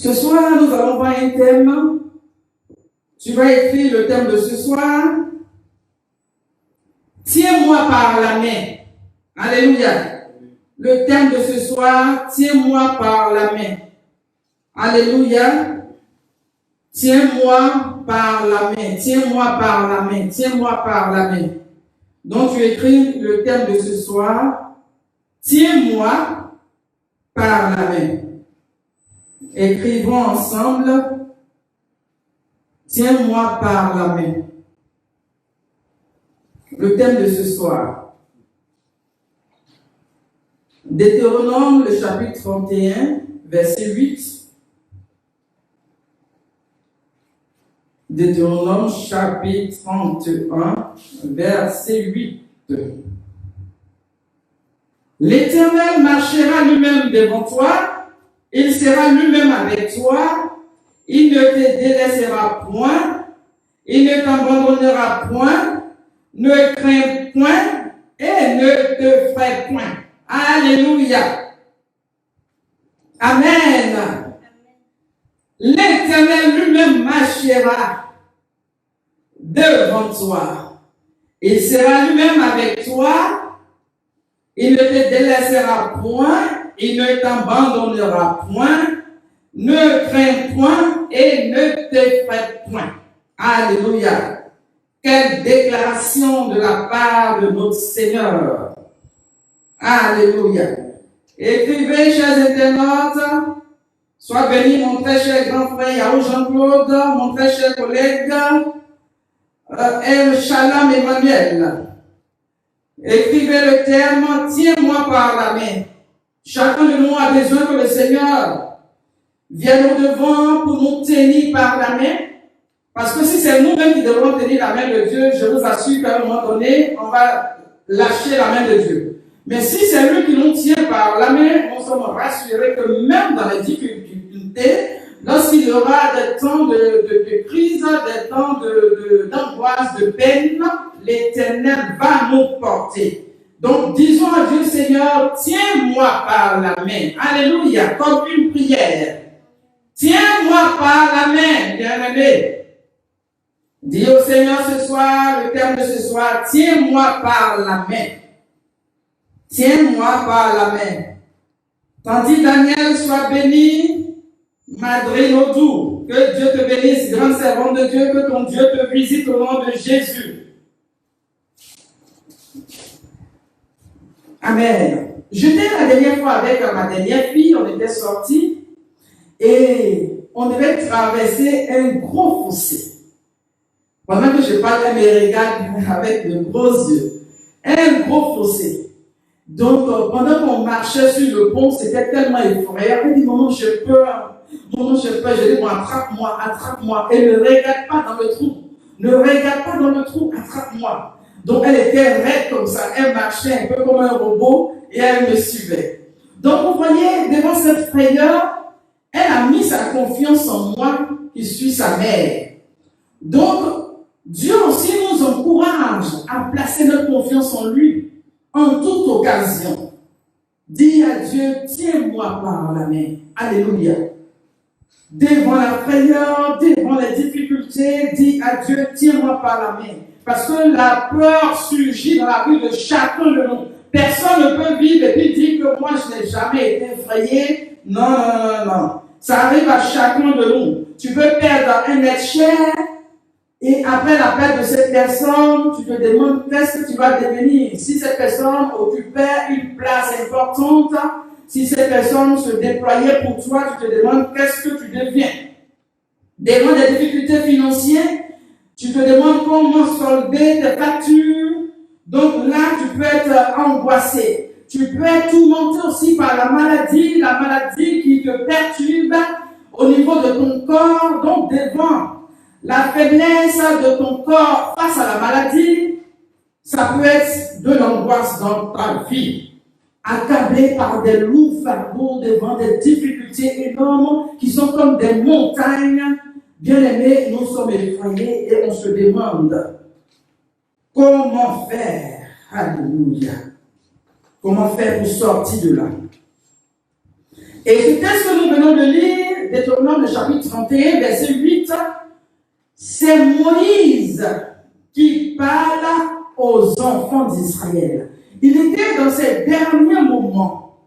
Ce soir, nous allons voir un thème. Tu vas écrire le thème de ce soir. Tiens-moi par la main. Alléluia. Le thème de ce soir, tiens-moi par la main. Alléluia. Tiens-moi par la main. Tiens-moi par la main. Tiens-moi par la main. Donc, tu écris le thème de ce soir. Tiens-moi par la main. Écrivons ensemble. Tiens-moi par la main. Le thème de ce soir. Deutéronome, le chapitre 31, verset 8. Deutéronome, chapitre 31, verset 8. L'Éternel marchera lui-même devant toi, il sera lui-même avec toi, il ne te délaissera point, il ne t'abandonnera point, ne crains point et ne te fraie point. Alléluia. Amen. L'Éternel lui-même marchera devant toi. Il sera lui-même avec toi. Il ne te délaissera point. Il ne t'abandonnera point. Ne crains point et ne te fraie point. Alléluia. Quelle déclaration de la part de notre Seigneur. Alléluia. Écrivez, chers internautes. Sois béni, mon très cher grand frère Yahou Jean-Claude, mon très cher collègue El Shalom Emmanuel. Écrivez le terme, tiens-moi par la main. Chacun de nous a besoin que le Seigneur vienne au devant pour nous tenir par la main. Parce que si c'est nous-mêmes qui devons tenir la main de Dieu, je vous assure qu'à un moment donné, on va lâcher la main de Dieu. Mais si c'est lui qui nous tient par la main, nous sommes rassurés que même dans les difficultés, lorsqu'il y aura des temps de crise, des temps d'angoisse, de peine, l'Éternel va nous porter. Donc disons à Dieu, Seigneur, tiens-moi par la main. Alléluia, comme une prière. Tiens-moi par la main, bien-aimé. Dis au Seigneur ce soir, le terme de ce soir, tiens-moi par la main. Tiens-moi par la main. Tandis Daniel, sois béni, Madrinodou. Que Dieu te bénisse, grand servant de Dieu, que ton Dieu te visite au nom de Jésus. Amen. J'étais la dernière fois avec ma dernière fille, on était sortis et on devait traverser un gros fossé. Pendant que je parle, elle me regarde avec de gros yeux. Un gros fossé. Donc, pendant qu'on marchait sur le pont, c'était tellement effrayant. Elle dit, maman, j'ai peur. Maman, j'ai peur. Je dis, bon, attrape-moi, attrape-moi. Et ne regarde pas dans le trou. Ne regarde pas dans le trou, attrape-moi. Donc, elle était raide comme ça. Elle marchait un peu comme un robot et elle me suivait. Donc, vous voyez, devant cette frayeur, elle a mis sa confiance en moi, qui suis sa mère. Donc, Dieu aussi nous encourage à placer notre confiance en lui. En toute occasion, dis à Dieu, tiens-moi par la main. Alléluia. Devant la frayeur, devant les difficultés, dis à Dieu, tiens-moi par la main. Parce que la peur surgit dans la vie de chacun de nous. Personne ne peut vivre et puis dire que moi, je n'ai jamais été effrayé. Non, non, non, non. Ça arrive à chacun de nous. Tu peux perdre un être cher. Et après la perte de cette personne, tu te demandes qu'est-ce que tu vas devenir. Si cette personne occupait une place importante, si cette personne se déployait pour toi, tu te demandes qu'est-ce que tu deviens. Devant des difficultés financières, tu te demandes comment solder tes factures. Donc là, tu peux être angoissé. Tu peux être tourmenté aussi par la maladie qui te perturbe au niveau de ton corps. Donc devant la faiblesse de ton corps face à la maladie, ça peut être de l'angoisse dans ta vie. Accablé par des lourds fardeaux devant des difficultés énormes qui sont comme des montagnes. Bien aimés, nous sommes effrayés et on se demande comment faire. Alléluia. Comment faire pour sortir de là? Et c'est ce que nous venons de lire Deutéronome, le chapitre 31, verset 8, c'est Moïse qui parle aux enfants d'Israël. Il était dans ses derniers moments.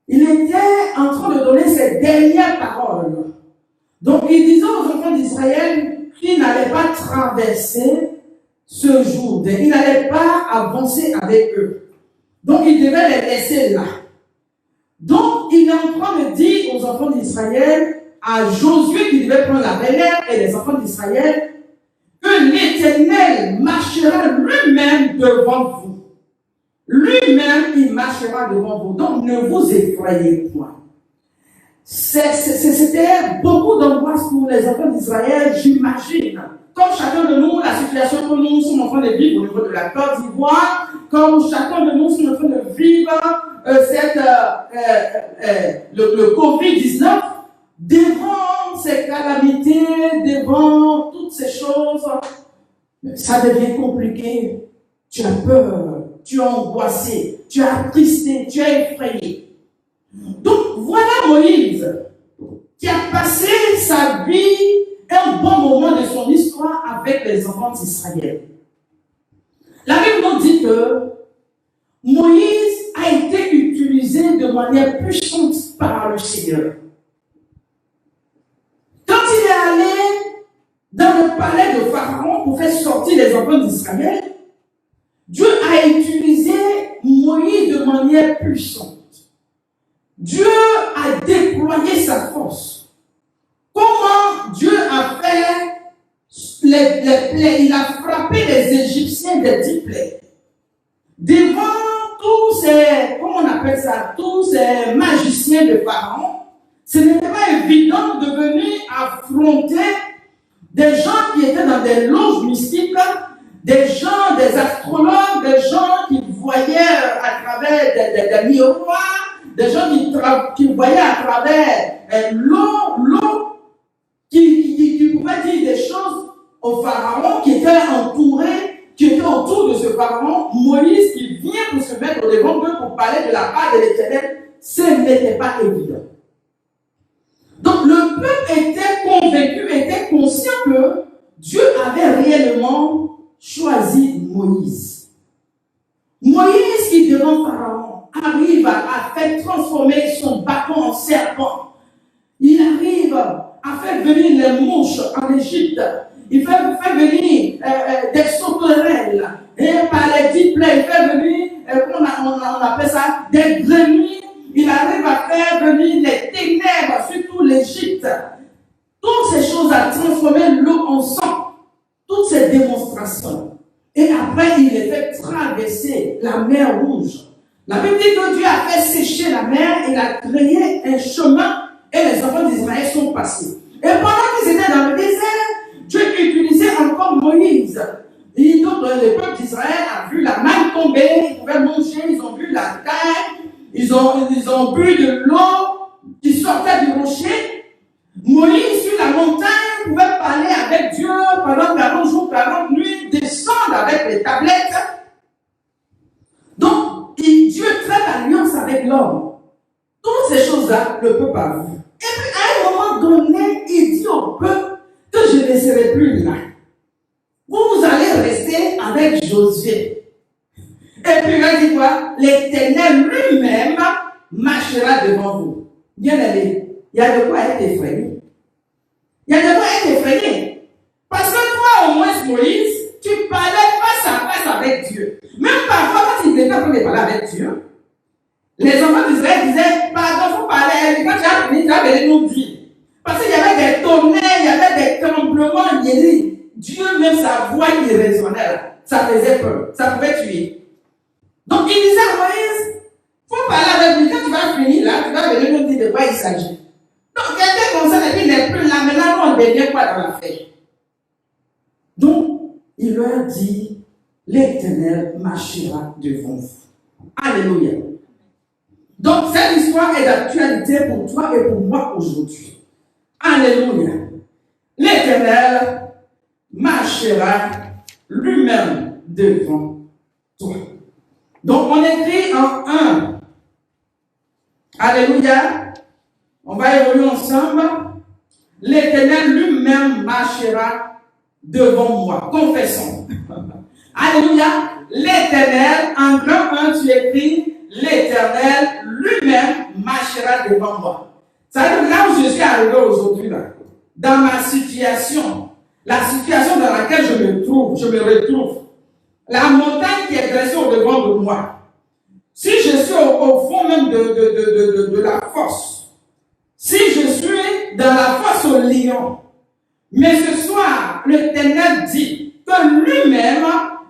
Il était en train de donner ses dernières paroles. Donc, il disait aux enfants d'Israël qu'ils n'allaient pas traverser ce jour. Il n'allait pas avancer avec eux. Donc, il devait les laisser là. Donc, il est en train de dire aux enfants d'Israël, à Josué qui devait prendre la relève et les enfants d'Israël, que l'Éternel marchera lui-même devant vous. Lui-même, il marchera devant vous. Donc, ne vous effrayez point. C'était beaucoup d'angoisse pour les enfants d'Israël, j'imagine. Comme chacun de nous, la situation que nous sommes en train de vivre au niveau de la Côte d'Ivoire, comme chacun de nous sommes en train de vivre le Covid-19, devant ces calamités, devant toutes ces choses, ça devient compliqué. Tu as peur, tu es angoissé, tu es attristé, tu es effrayé. Donc voilà Moïse qui a passé sa vie, un bon moment de son histoire avec les enfants d'Israël. La Bible nous dit que Moïse a été utilisé de manière puissante par le Seigneur. Quand il est allé dans le palais de Pharaon pour faire sortir les enfants d'Israël, Dieu a utilisé Moïse de manière puissante. Dieu a déployé sa force. Comment Dieu a fait les plaies? Il a frappé les Égyptiens des 10 plaies. Devant tous ces, comment on appelle ça, tous ces magiciens de Pharaon, ce n'était pas évident de venir affronter des gens qui étaient dans des loges mystiques, des gens, des astrologues, des gens qui voyaient à travers des miroirs, des gens qui voyaient à travers l'eau, qui pouvaient dire des choses au pharaon, qui était entouré, qui était autour de ce pharaon. Moïse qui vient pour se mettre au devant d'eux pour parler de la part de l'Éternel, ce n'était pas évident. Donc le peuple était convaincu, était conscient que Dieu avait réellement choisi Moïse. Moïse qui devant Pharaon arrive à faire transformer son bâton en serpent. Il arrive à faire venir les mouches en Égypte. Il fait venir des sauterelles. Et par les 10 plaies, il fait venir, on appelle ça, des grenouilles. Il arrive à faire venir les ténèbres sur tout l'Égypte. Toutes ces choses à transformer l'eau en sang. Toutes ces démonstrations. Et après, il les fait traverser la mer Rouge. La Bible dit que Dieu a fait sécher la mer, il a créé un chemin et les enfants d'Israël sont passés. Et pendant qu'ils étaient dans le désert, Dieu utilisait encore Moïse. Et donc, le peuple d'Israël a vu la manne tomber, ils pouvaient manger, ils ont vu la terre, ils ont bu de l'eau qui sortait du rocher. Moïse, sur la montagne, pouvait parler avec Dieu pendant 40 jours, 40 nuits, descendre avec les tablettes. Donc, Dieu traite l'alliance avec l'homme. Toutes ces choses-là, le peuple a vu. Et puis, à un moment donné, il dit au peuple que je ne serai plus là. Vous allez rester avec Josué. Et puis, il dit quoi? L'Éternel lui-même marchera devant vous. Bien aimé, il y a de quoi être effrayé. Il y a de quoi être effrayé. Parce que toi, au moins, Moïse, tu parlais face à face avec Dieu. Même parfois, quand il était en train de parler avec Dieu, les enfants d'Israël disaient, pardon, vous parlez, quand tu as fini, tu as venu nous dire. Parce qu'il y avait des tonnerres, il y avait des tremblements, il dit, Dieu, même sa voix qui résonnait, ça faisait peur, ça pouvait tuer. Donc il disait à Moïse, il faut parler avec lui, quand tu vas finir là, tu vas venir nous dire de quoi il s'agit. Donc quelqu'un comme ça, il n'est plus là, maintenant on devient quoi dans l'affaire? Donc, il leur dit, l'Éternel marchera devant vous. Alléluia. Donc, cette histoire est d'actualité pour toi et pour moi aujourd'hui. Alléluia. L'Éternel marchera lui-même devant toi. Donc, on écrit en 1. Alléluia. On va évoluer ensemble. l'Éternel lui-même marchera devant moi. Confessons. Alléluia. L'Éternel, en grand 1, tu écris, l'Éternel lui-même marchera devant moi. Ça veut dire là où je suis arrivé aujourd'hui, là, dans ma situation, la situation dans laquelle je me retrouve, la montagne qui est dressée au-devant de moi, si je suis au fond même de la fosse, si je suis dans la fosse au lion, mais ce soir, l'Éternel dit que lui-même,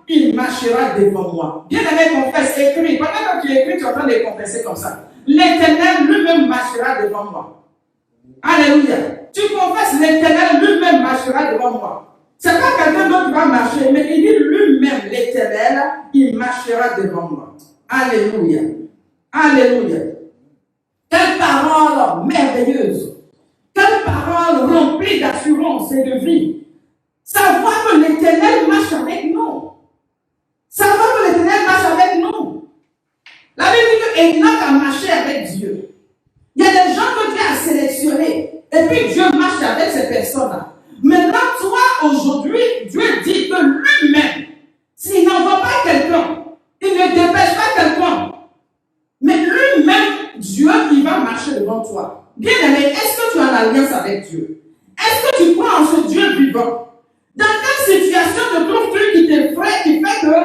il marchera devant moi. Bien aimé, confesse, écris. Pendant que tu écris, tu es en train de confesser comme ça. L'Éternel lui-même marchera devant moi. Alléluia. Tu confesses, l'Éternel lui-même marchera devant moi. Ce n'est pas quelqu'un d'autre qui va marcher, mais il dit lui-même, l'Éternel, il marchera devant moi. Alléluia. Alléluia. Quelle parole merveilleuse. Quelle parole remplie d'assurance et de vie. Savoir que l'Éternel marche avec nous. Savoir que l'Éternel marche avec nous. La Bible dit que Enoch a marché avec Dieu. Il y a des gens que Dieu a sélectionnés. Et puis Dieu marche avec ces personnes-là. Maintenant, toi, aujourd'hui, Dieu dit que lui-même, s'il n'envoie pas quelqu'un, il ne dépêche pas quelqu'un, mais lui-même, Dieu, il va marcher devant toi. Bien aimé, est-ce que tu as une alliance avec Dieu? Est-ce que tu crois en ce Dieu vivant? Dans quelle situation te trouves-tu qui t'effraie, qui fait que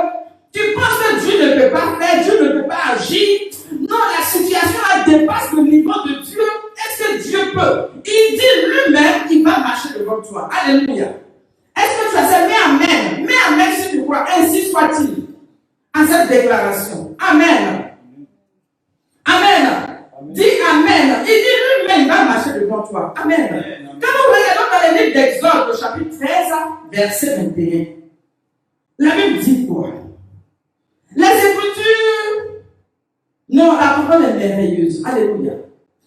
tu penses que Dieu ne peut pas faire, Dieu ne peut pas agir? Non, la situation elle dépasse le niveau de Dieu. Est-ce que Dieu peut? Il dit lui-même, il va marcher devant toi. Alléluia. Est-ce que tu as ça? Mets Amen. Mets Amen si tu crois. Ainsi soit-il. À cette déclaration. Amen. Amen. Dis Amen. Il dit lui-même, il va marcher devant toi. Amen. Quand nous regardons dans le livre d'Exode, au chapitre 13, verset 21, la Bible dit quoi? Les Écritures, non, la parole est merveilleuse. Alléluia.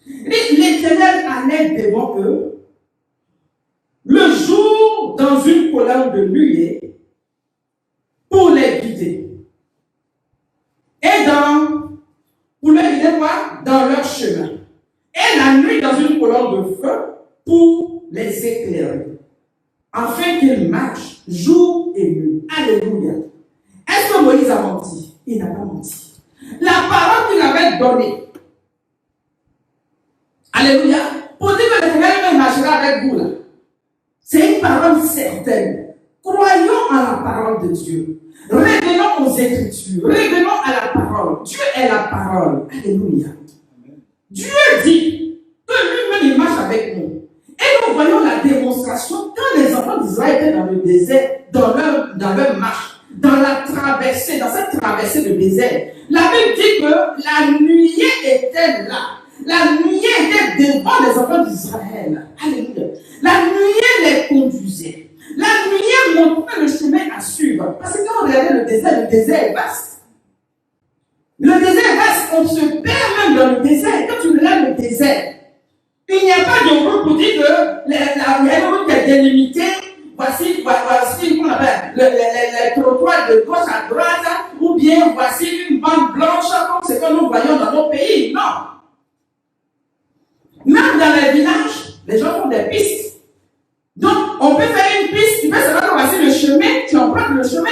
L'Éternel allait devant eux le jour dans une colonne de nuée pour les guider. Et pour les guider quoi? Dans leur chemin. Et la nuit dans une colonne de feu pour les éclairer. Afin qu'ils marchent jour et nuit. Alléluia. Est-ce que Moïse a menti? Il n'a pas menti. La parole qu'il avait donnée. Alléluia. Pour dire que l'Éternel marchera avec vous là. C'est une parole certaine. Croyons en la parole de Dieu. Revenons aux Écritures. Revenons à la parole. Dieu est la parole. Alléluia. Dieu dit que lui-même il marche avec nous. Et nous voyons la démonstration quand les enfants d'Israël étaient dans le désert, dans leur marche, dans la traversée, dans cette traversée de désert. La Bible dit que la nuée était là. La nuée était devant les enfants d'Israël. Alléluia. La nuée les conduisait. La nuée montrait le chemin à suivre. Parce que quand on regardait le désert est vaste. Le désert est vaste, on se perd même dans le désert. Quand tu regardes le désert, il n'y a pas de route pour dire que il y a une route qui est délimitée. Voici qu'on appelle les trottoirs de gauche à droite, ou bien voici une bande blanche, comme ce que nous voyons dans nos pays. Non. Même dans les villages, les gens font des pistes. Donc, on peut faire une piste, tu peux savoir que voici le chemin, tu empruntes le chemin.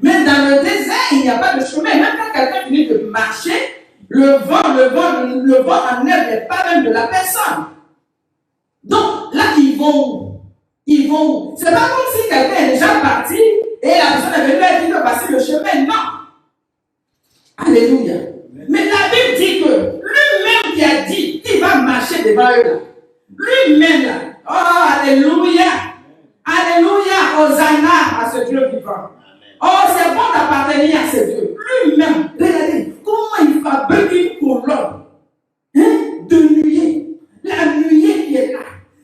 Mais dans le désert, il n'y a pas de chemin. Même quand quelqu'un finit de marcher, le vent en elle n'est pas même de la personne. Donc, là, ils vont. C'est pas comme si quelqu'un est déjà parti et la personne est venue et dit de passer le chemin. Non. Alléluia. Mais la Bible dit que lui-même qui a dit qu'il va marcher devant eux là. Lui-même là. Oh, alléluia. Alléluia. Hosanna à ce Dieu vivant. Oh, c'est bon d'appartenir à ce Dieu. Lui-même, regardez comment il fabrique une colonne de nuée. La nuée qui est là,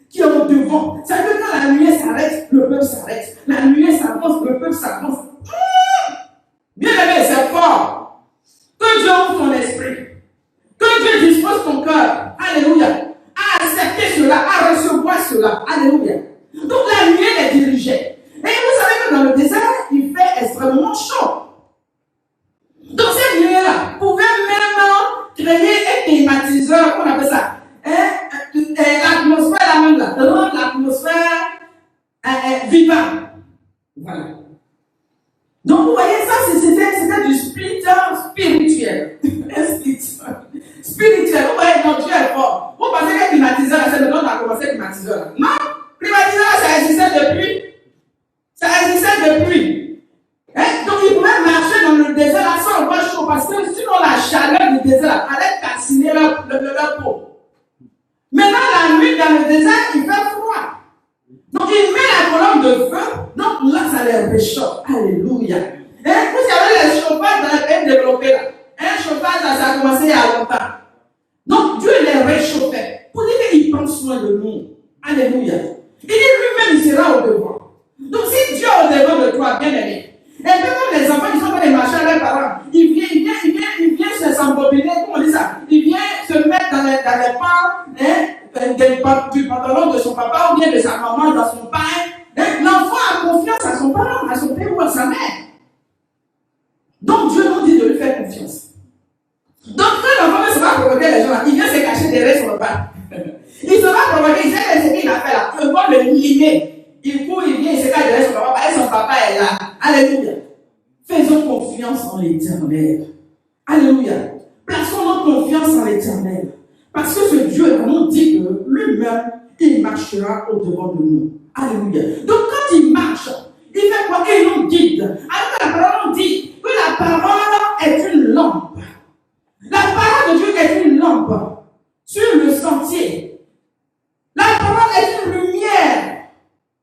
qui est au devant. Ça veut dire que quand la nuée s'arrête, le peuple s'arrête. La nuée s'avance, le peuple s'avance. Bien aimé, c'est fort. Que Dieu ouvre ton esprit. Que Dieu dispose ton cœur. Alléluia. À accepter cela, à recevoir cela. Alléluia. Donc la nuée les dirigeait. Et vous savez que dans le désert, il fait extrêmement chaud. Donc cette nuée-là pouvait même créer un climatiseur, on appelle ça. L'atmosphère la même là. Rendre l'atmosphère vivant. Voilà. Donc, vous voyez, ça, c'était du spirituel. Spirituel. Vous voyez, donc Dieu est fort. Vous pensez que climatiseur, c'est le nom a commencé climatiseur. Non, climatiseur, ça existait depuis. Ça existait depuis. Hein? Donc, il pouvait marcher dans le désert là sans avoir chaud parce que sinon la chaleur du désert allait calciner leur peau. Maintenant, la nuit dans le désert, il fait froid. Donc, il met la colonne de feu. Donc, là, ça les réchauffe. Alléluia. Hein? Vous savez, les chauffages dans les pays développés là. Un chauffage, ça a commencé il y a longtemps. Donc, Dieu les réchauffait. Pour dire qu'il prend soin de nous. Alléluia. Il dit lui-même, il sera au devant. Donc, si Dieu est au devant de toi, bien aimé, et puis même les enfants qui sont pas les marchés à leurs parents, il vient se s'embobiner, comment on dit ça? Il vient se mettre dans les pas, du pantalon de son papa ou bien de sa maman dans son pain. L'enfant a confiance à son parent, à son père ou à sa mère. Donc Dieu nous dit de lui faire confiance. Donc quand l'enfant ne se va provoquer les gens là, il vient se cacher derrière son papa. Il se va provoquer, il sait ce qu'il a fait là. Il va le limer. Il court, il vient, il se cache derrière son papa et son papa est là. Alléluia. Faisons confiance en l'Éternel. Alléluia. Plaçons notre confiance en l'Éternel. Parce que ce Dieu nous dit que lui-même, il marchera au-devant de nous. Alléluia. Donc quand il marche, il fait quoi? Il nous guide. Alors que la parole nous dit que la parole est une lampe. La parole de Dieu est une lampe sur le sentier. La parole est une lumière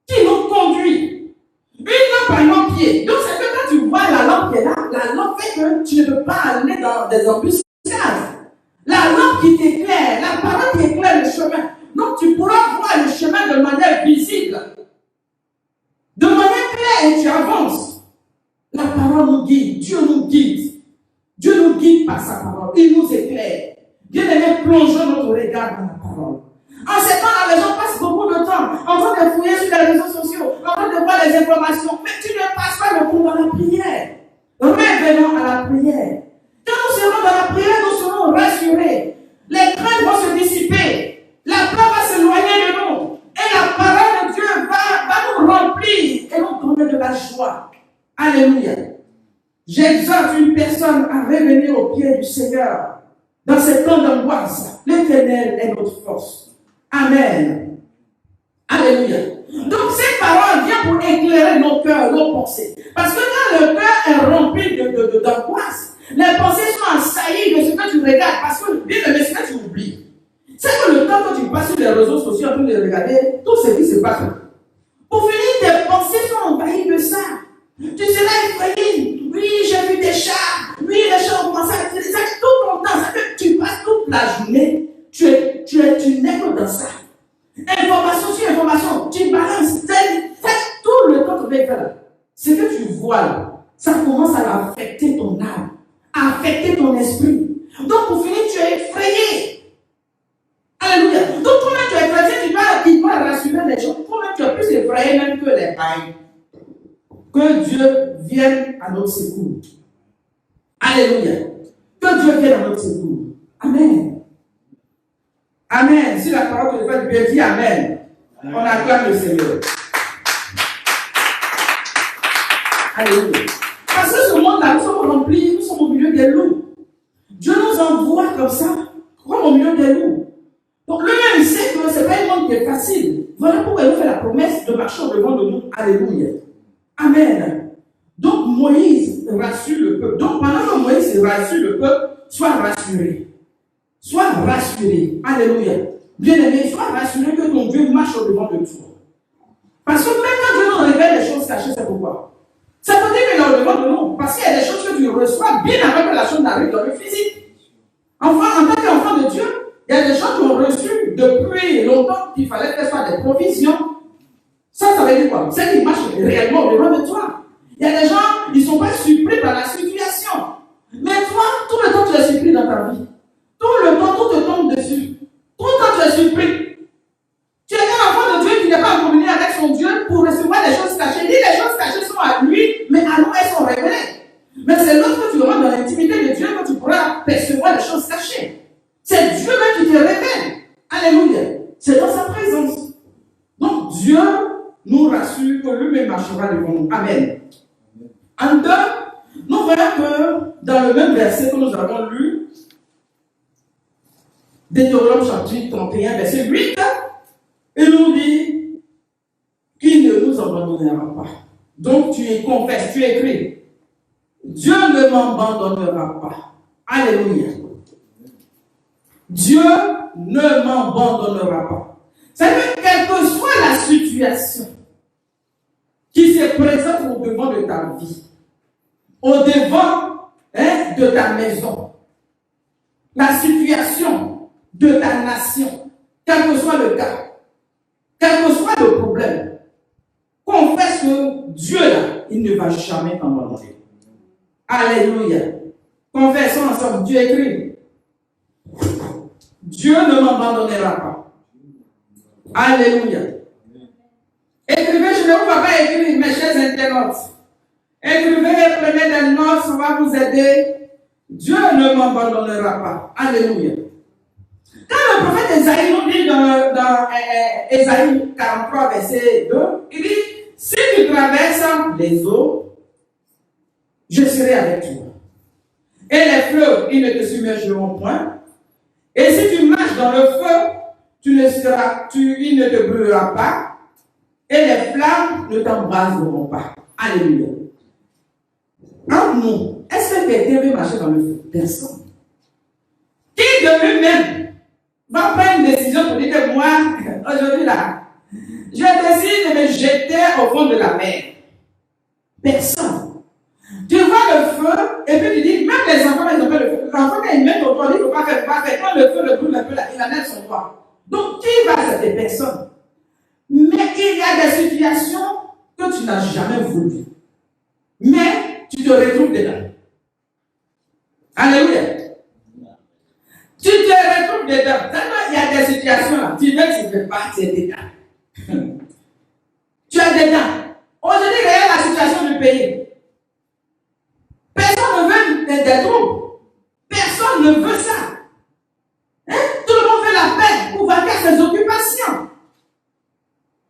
qui nous conduit. Une lampe à nos pieds. Donc c'est que quand tu vois la lampe qui est là, la lampe fait que tu ne peux pas aller dans des embuscades. La lampe qui t'éclaire, la parole qui éclaire le chemin. Donc tu pourras voir le chemin de manière visible. De manière claire et tu avances. La parole nous guide, Dieu nous guide. Dieu nous guide par sa parole, il nous éclaire. Bien aimé, plongeons notre regard dans la parole. En ces temps-là, les gens passent beaucoup de temps en train de fouiller sur les réseaux sociaux, en train de voir les informations, mais tu ne passes pas le temps dans la prière. Revenons à la prière. Quand nous serons dans la prière, nous serons rassurés. Les craintes vont se dissiper. La peur va s'éloigner de nous. Et la parole de Dieu va nous remplir et nous donner de la joie. Alléluia. J'exhorte une personne à revenir au pied du Seigneur. Dans ces temps d'angoisse, l'Éternel est notre force. Amen. Alléluia. Donc ces paroles viennent pour éclairer nos cœurs, nos pensées. Parce que quand le cœur est rempli d'angoisse, les pensées sont assaillies de ce que tu regardes. Parce que, bien aimé, ce que tu oublies, c'est que le temps que tu passes sur les réseaux sociaux en train de regarder tout ce qui se passe. Pour finir, tes pensées sont envahies de ça. Tu seras effrayé. Oui, j'ai vu des chats. Oui, les chats ont commencé à tirer ça tout ton temps. Ça fait que tu passes toute la journée. Tu n'es que dans ça. Information sur information. Tu balances. Tout le temps que tu fais là. Ce que tu vois là, ça commence à affecter ton âme, à affecter ton esprit. Donc pour finir, tu es effrayé. Alléluia. Donc comment tu es effrayé, tu dois rassurer les gens. Comment tu es plus effrayé même que les païens. Que Dieu vienne à notre secours. Alléluia. Que Dieu vienne à notre secours. Amen. Amen. Si la parole te fait du bien, dis Amen. On acclame le Seigneur. Alléluia. Parce que ce monde-là, nous sommes remplis, nous sommes au milieu des loups. Dieu nous envoie comme ça, comme au milieu des loups. Donc lui-même, il sait que ce n'est pas un monde qui est facile. Voilà pourquoi il nous fait la promesse de marcher au devant de nous. Alléluia. Amen. Donc Moïse rassure le peuple. Donc pendant que Moïse rassure le peuple, sois rassuré. Sois rassuré. Alléluia. Bien-aimé, sois rassuré que ton Dieu marche au devant de toi. Parce que même quand Dieu nous révèle les choses cachées, c'est pourquoi. Ça veut dire qu'il est au devant de nous. Parce qu'il y a des choses que tu reçois bien avant que la chose n'arrive dans le physique. Enfin, en tant qu'enfant de Dieu, il y a des gens qui ont reçu depuis longtemps qu'il fallait faire soit des provisions. Ça veut dire quoi? C'est qu'ils marchent réellement au devant de toi. Il y a des gens, ils ne sont pas surpris par la situation. Mais toi, tout le temps, tu es surpris dans ta vie. Tout le temps, tout te tombe dessus. Tout le temps, tu es surpris. Tu es un enfant de Dieu qui n'est pas en communion avec son Dieu pour recevoir les choses cachées. Il dit les choses cachées sont à lui, mais à nous, elles sont révélées. Mais c'est lorsque tu rentres dans l'intimité de Dieu que tu pourras percevoir les choses cachées. C'est Dieu même qui te révèle. Alléluia. C'est dans sa présence. Donc Dieu nous rassure que lui-même marchera devant nous. Amen. En deux, nous voyons que dans le même verset que nous avons lu, Deutéronome chapitre 31, verset 8, il nous dit qu'il ne nous abandonnera pas. Donc tu es confesse, tu écris. Dieu ne m'abandonnera pas. Alléluia. Dieu ne m'abandonnera pas. C'est-à-dire que quelle que soit la situation qui se présente au devant de ta vie, au devant de ta maison, la situation de ta nation, quel que soit le cas, quel que soit le problème, confesse que Dieu, là, il ne va jamais t'abandonner. Alléluia. Confessons ensemble. Dieu écrit. Dieu ne m'abandonnera pas. Alléluia. Écrivez, je ne vous vois pas écrire, mes chers internautes. Écrivez, prenez des notes, ça va vous aider. Dieu ne m'abandonnera pas. Alléluia. Quand le prophète Ésaïe nous dit dans Ésaïe 43, verset 2, il dit, si tu traverses les eaux, je serai avec toi. Et les fleuves, ils ne te submergeront point. Et si tu marches dans le feu, il ne te brûlera pas. Et les flammes ne t'embraseront pas. Alléluia. Entre nous, est-ce que quelqu'un veut marcher dans le feu? Personne. Qui de lui-même va prendre une décision pour dire que moi, aujourd'hui là, je décide de me jeter au fond de la mer? Personne. Tu vois le feu, et puis tu dis, même les enfants, ils ont fait le feu. Les enfants, quand ils mettent au toit, ils ne faut pas faire. Quand le feu le brûle un peu, là, il enlève son toit. Donc, qui va à cette personne? Mais il y a des situations que tu n'as jamais voulu. Mais tu te retrouves dedans. Alléluia. Tu te retrouves dedans. Tellement il y a des situations là, tu ne veux pas, tu es dedans. Tu es dedans. Aujourd'hui, regarde la situation du pays. Personne ne veut des troubles. Personne ne veut ça. Tout le monde veut la paix pour vaquer à ses occupations.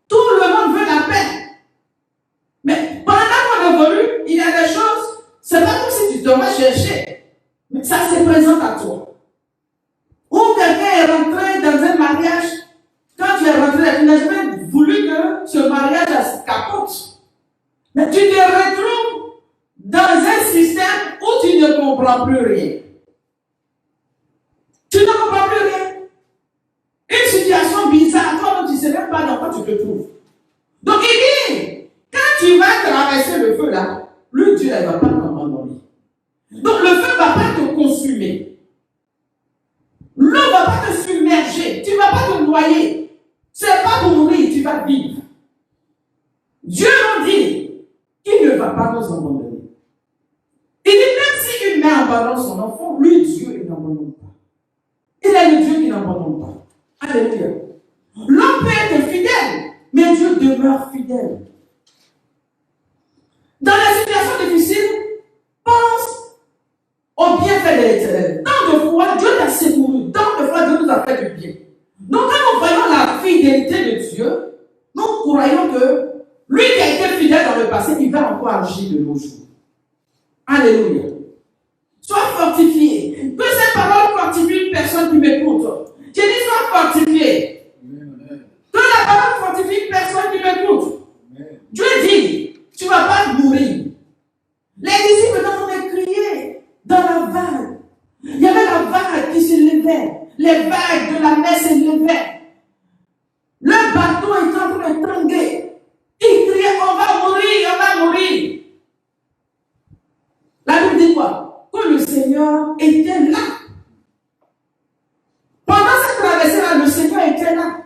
Tout le monde veut la paix. Mais pendant qu'on évolue, il y a des choses, c'est pas comme si tu devais chercher. Mais ça se présente à toi. Ou quelqu'un est rentré dans un mariage, quand tu es rentré, tu n'as jamais voulu que ce mariage capote. Mais tu te retrouves dans un système où tu ne comprends plus rien. Tu ne comprends plus rien. Une situation bizarre, toi tu ne sais même pas dans quoi tu te trouves. Donc il dit, quand tu vas traverser le feu là, lui Dieu ne va pas t'abandonner. Donc le feu ne va pas te consumer. L'eau ne va pas te submerger. Tu ne vas pas te noyer. Ce n'est pas pour mourir, tu vas vivre. Dieu nous dit qu'il ne va pas nous abandonner. Il dit même si une mère abandonne son enfant, lui Dieu, il n'abandonne pas. Il est le Dieu qui n'abandonne pas. Alléluia. L'homme peut être fidèle, mais Dieu demeure fidèle. Dans les situations difficiles, pense au bienfait de l'Éternel. Tant de fois, Dieu t'a secouru. Tant de fois, Dieu nous a fait du bien. Donc, quand nous voyons la fidélité de Dieu, nous croyons que lui qui a été fidèle dans le passé, il va encore agir de nos jours. Alléluia. Sois fortifié. Que ces paroles fortifient une personne qui m'écoute. J'ai dit sois fortifié. Que la parole fortifie une personne qui m'écoute. Dieu dit, tu ne vas pas mourir. Les disciples ont crié dans la vague. Il y avait la vague qui s'élevait. Les vagues de la mer s'élevaient. Le bateau était en train de tanguer. Ils criaient, on va mourir, on va mourir. La Bible dit quoi? Que le Seigneur était là. Pendant cette traversée-là, le Seigneur était là.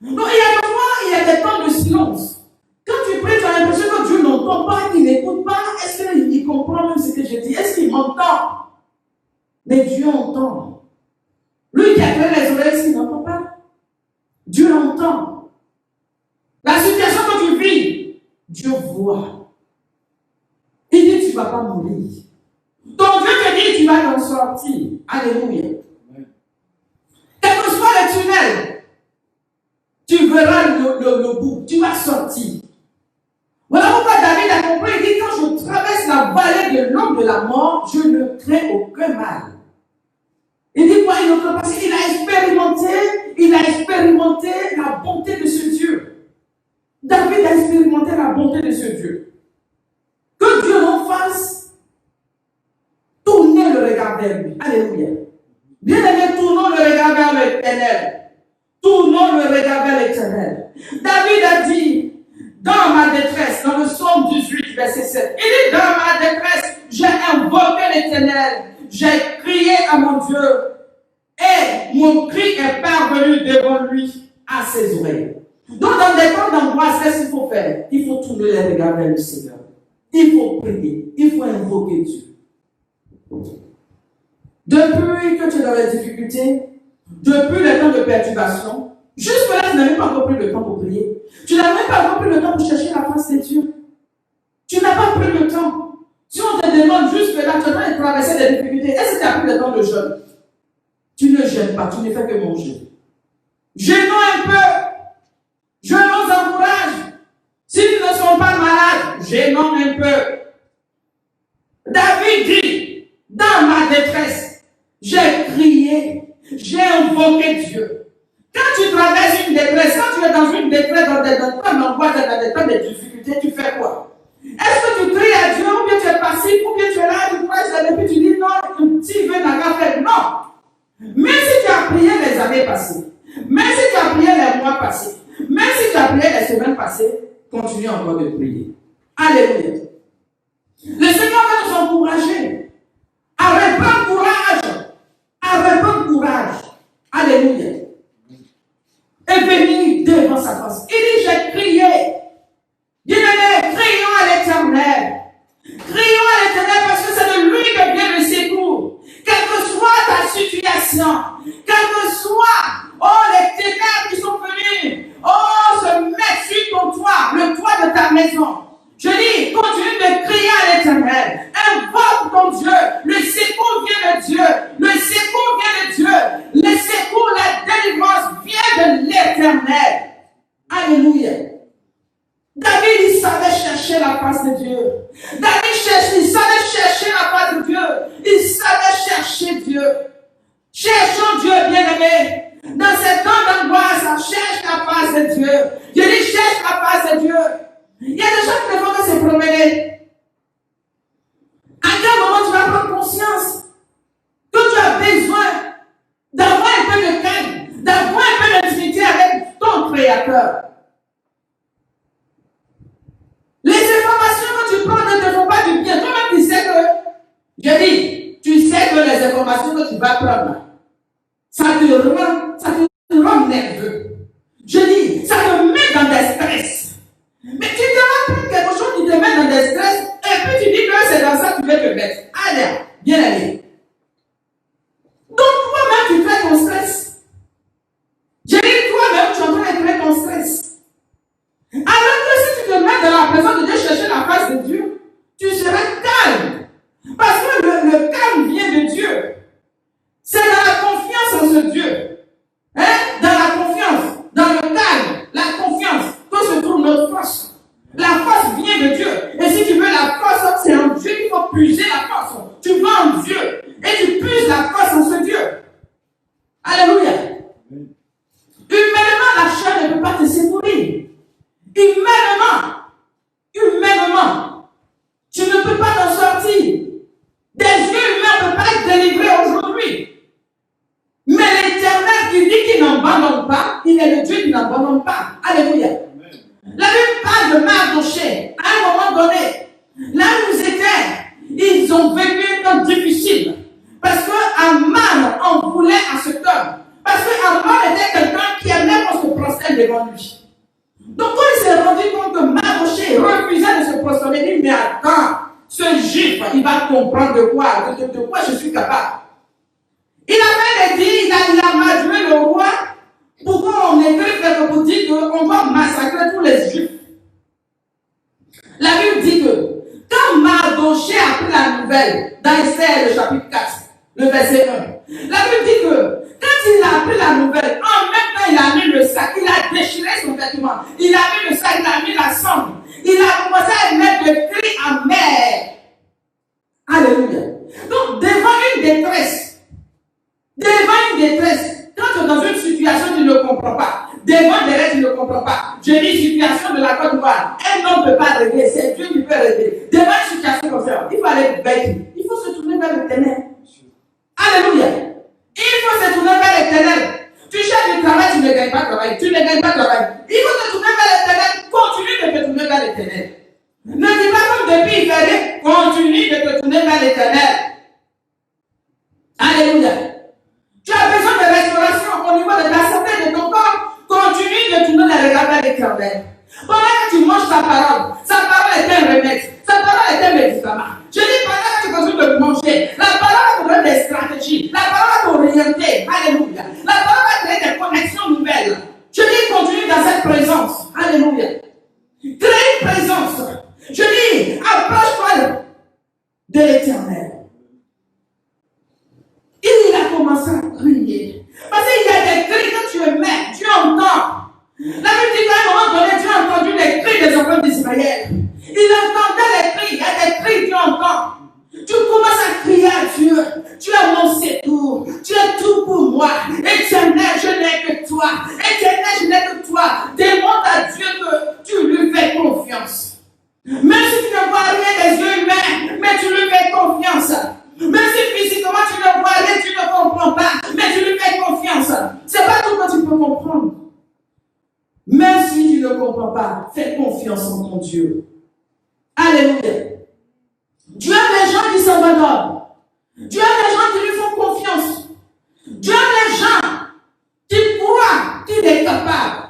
Donc il y a des fois, il y a des temps de silence. Quand tu pries, tu as l'impression que Dieu n'entend pas, qu'il n'écoute pas. Est-ce qu'il comprend même ce que je dis? Est-ce qu'il m'entend? Mais Dieu entend. Lui qui a créé les oreilles, est-ce qu'il n'entend pas? Dieu entend. La situation que tu vis, Dieu voit. Il dit, tu ne vas pas mourir. Donc Dieu te dit, tu vas t'en sortir. Alléluia. Quel que soit le tunnel, tu verras le bout. Tu vas sortir. craint aucun mal. Il dit quoi? Il ne craint pas parce qu'il a expérimenté la bonté de ce Dieu. David a expérimenté la bonté de ce Dieu. Que Dieu nous fasse tourner le regard vers lui. Alléluia. Bien aimé, tournons le regard vers l'Éternel. Tournons le regard vers l'Éternel. David a dit, dans ma détresse, dans le psaume 18, verset 7, il dit, dans ma détresse, j'ai invoqué l'Éternel, j'ai crié à mon Dieu, et mon cri est parvenu devant lui à ses oreilles. Donc, dans des temps d'angoisse, qu'est-ce qu'il faut faire? Il faut tourner les regards vers le Seigneur. Il faut prier, il faut invoquer Dieu. Depuis que tu es dans les difficultés, depuis le temps de perturbation, jusque-là, tu n'as même pas encore pris le temps pour prier. Tu n'as même pas encore pris le temps pour chercher la face de Dieu. Tu n'as pas pris le temps. Si on te demande jusque-là, tu dois traverser des difficultés, est-ce que tu as pris le temps de jeûner? Tu ne jeûnes pas, tu ne fais que manger. Jeûnons un peu. Je nous encourage. S'ils ne sont pas malades, jeûnons un peu. David dit, dans ma détresse, j'ai crié, j'ai invoqué Dieu. Quand tu traverses une détresse, quand tu es dans une détresse, dans des temps d'angoisse, dans des temps de difficulté, tu fais quoi? Est-ce que tu cries à Dieu, ou bien tu es passif, ou bien tu es là, tu crois, et puis tu dis non, tu veux n'a qu'à faire. Non. Même si tu as prié les années passées, même si tu as prié les mois passés, même si tu as prié les semaines passées, continue encore de prier. Alléluia. Le Seigneur va nous encourager à reprendre courage. À reprendre courage. Alléluia. Et venir devant sa face. Il dit, j'ai crié. Bien-aimé, crions à l'Éternel. Crions à l'Éternel parce que c'est de lui que vient le secours. Quelle que soit ta situation, quel que soit, les ténèbres qui sont venues, se mettre sur ton toit, le toit de ta maison. Je dis, continue de crier à l'Éternel. Invoque ton Dieu. Le secours vient de Dieu. Le secours vient de Dieu. Le secours, la délivrance vient de l'Éternel. Alléluia. David, il savait chercher la face de Dieu. David il savait chercher la face de Dieu. Il savait chercher Dieu. Cherchons Dieu, bien-aimé. Dans ces temps d'angoisse, cherche la face de Dieu. Je dis, cherche la face de Dieu. Il y a des gens qui ne vont pas se promener. À quel moment tu vas prendre conscience que tu as besoin d'avoir un peu de calme, d'avoir un peu d'intimité avec ton Créateur. Les informations que tu prends ne te font pas du bien. Toi-même, tu sais que, je dis, tu sais que les informations que tu vas prendre, ça te rend nerveux. Je dis, ça te met dans des stress. Mais tu te rends quelque chose qui te met dans des stress, et puis tu dis que c'est dans ça que tu veux te mettre. Allez, bien aller. Donc toi-même, tu fais ton stress. Je dis, toi-même, tu es en train de créer ton stress. Alors que si tu te mets dans la présence de Dieu, chercher la face de Dieu, tu seras calme. Parce que le calme vient de Dieu. C'est dans la confiance en ce Dieu. Dans la confiance, dans le calme, la confiance, que se trouve notre force. La force vient de Dieu. Et si tu veux la force, c'est en Dieu qu'il faut puiser la force. Tu vas en Dieu. Et tu puises la force en ce Dieu. Alléluia. Humainement, la chair ne peut pas te secourir. Humainement, tu ne peux pas t'en sortir. Des yeux humains ne peuvent pas être délivrés aujourd'hui. Mais l'Éternel qui dit qu'il n'abandonne pas, il est le Dieu qui n'abandonne pas. Alléluia. La Bible parle de Mardochée. À un moment donné, là où ils étaient, ils ont vécu un temps difficile. Parce que Aman en voulait à cet homme. Parce que Aman était quelqu'un qui aimait qu'on se prosterne devant lui. Donc quand il s'est rendu compte que Mardochée refusait de se prosterner, il dit, mais attends, ce juif, il va comprendre de quoi je suis capable. Il avait dit, il a majouré le roi. Pourquoi on écrit pour dire qu'on va massacrer tous les juifs? La Bible dit que quand Mardochée a pris la nouvelle, dans Esther, le chapitre 4, le verset 1, la Bible dit que quand il a pris la nouvelle, en même temps il a mis le sac, il a déchiré son vêtement, il a mis le sac, il a mis la cendre, il a commencé à mettre des cris amers. Alléluia. Donc, Devant derrière, tu ne comprends pas. Je dis situation de la Côte d'Ivoire. Un homme ne peut pas régler, c'est Dieu qui peut régler. Devant une situation comme ça, il faut aller vers qui? Il faut se tourner vers l'éternel. Alléluia. Il faut se tourner vers l'éternel. Tu cherches du travail, tu ne gagnes pas travail. Tu ne gagnes pas travail. Il faut te tourner vers l'éternel. Continue de te tourner vers l'éternel. Ne dis pas comme depuis il fallait. Continue de te tourner vers l'éternel. Alléluia. Tu as besoin de restauration au niveau de ta santé, de ton corps. Continue de tourner les regards vers l'éternel. Pendant que tu manges sa parole est un remède. Sa parole est un médicament. Je dis pendant que tu continues de manger, la parole va te donner des stratégies. La parole va t'orienter. Alléluia. La parole va créer des connexions nouvelles. Je dis continue dans cette présence. Alléluia. Crée une présence. Je dis approche-toi de l'éternel. Il a commencé à crier. Parce qu'il y a des cris que tu émets, tu entends. La Bible dit qu'à un moment donné, tu as entendu les cris des enfants d'Israël. Il entendait les cris, il y a des cris que tu entends. Tu commences à crier à Dieu. Tu as mon secours. Tu es tout pour moi. Éternel, je n'ai que toi. Éternel, je n'ai que toi. Demande à Dieu que tu lui fais confiance. Même si tu ne vois rien des yeux humains, mais tu lui fais confiance. Même si physiquement tu ne vois rien, tu ne comprends pas, mais tu lui fais confiance. C'est pas tout que tu peux comprendre. Même si tu ne comprends pas, fais confiance en ton Dieu. Alléluia. Dieu aime les gens qui s'abandonnent. Dieu aime les gens qui lui font confiance. Dieu aime les gens qui croient qu'il est capable.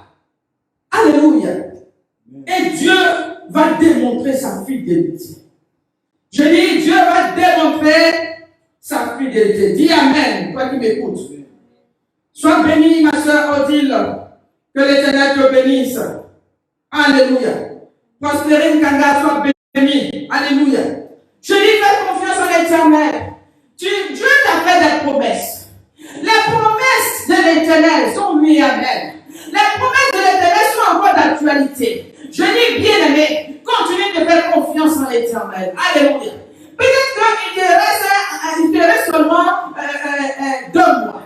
Alléluia. Et Dieu va démontrer sa fidélité. Je dis, Dieu va démontrer sa fidélité. Dis Amen, toi qui m'écoutes. Sois béni, ma soeur Odile. Que l'Éternel te bénisse. Alléluia. Prospérine Kanga, sois béni. Alléluia. Je dis, fais confiance en l'Éternel. Dieu t'a fait des promesses. Les promesses de l'Éternel sont oui et amen. Les promesses de l'Éternel sont encore d'actualité. Je dis, bien aimé, continue de faire confiance en l'Éternel. Alléluia. Peut-être qu'il te reste seulement 2 mois.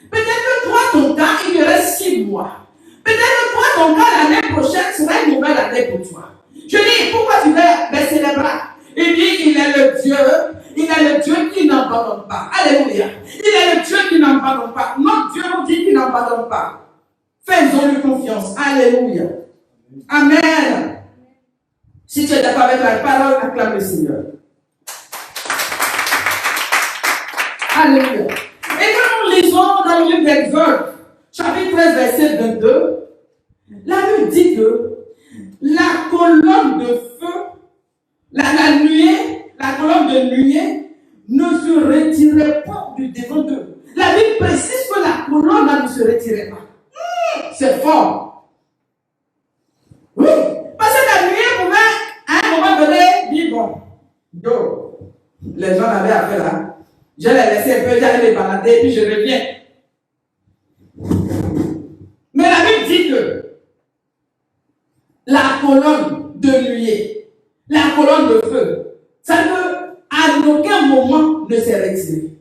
Peut-être que toi, ton temps, il te reste 6 mois. Peut-être que toi, ton temps, l'année prochaine sera une nouvelle année pour toi. Je dis, pourquoi tu vas baisser les bras? Il dit, il est le Dieu qui n'abandonne pas. Alléluia. Il est le Dieu qui n'abandonne pas. Notre Dieu nous dit qu'il n'abandonne pas. Faisons-lui confiance. Alléluia. Amen. Si tu es d'accord avec la parole, acclame le Seigneur. Alléluia. Et quand nous lisons dans le livre d'Exode, chapitre 13, verset 22, la Bible dit que la colonne de feu, la colonne de nuée ne se retirait pas du devant d'eux. La Bible précise que la colonne ne se retirait pas. C'est fort. Oui. Parce que la nuée pouvait, à un moment donné, dire bon, les gens avaient affaire là. Je les laissé un peu, j'allais les balader, puis je reviens. Mais la Bible dit que la colonne de nuée, la colonne de feu, ça ne, à aucun moment ne s'est retiré.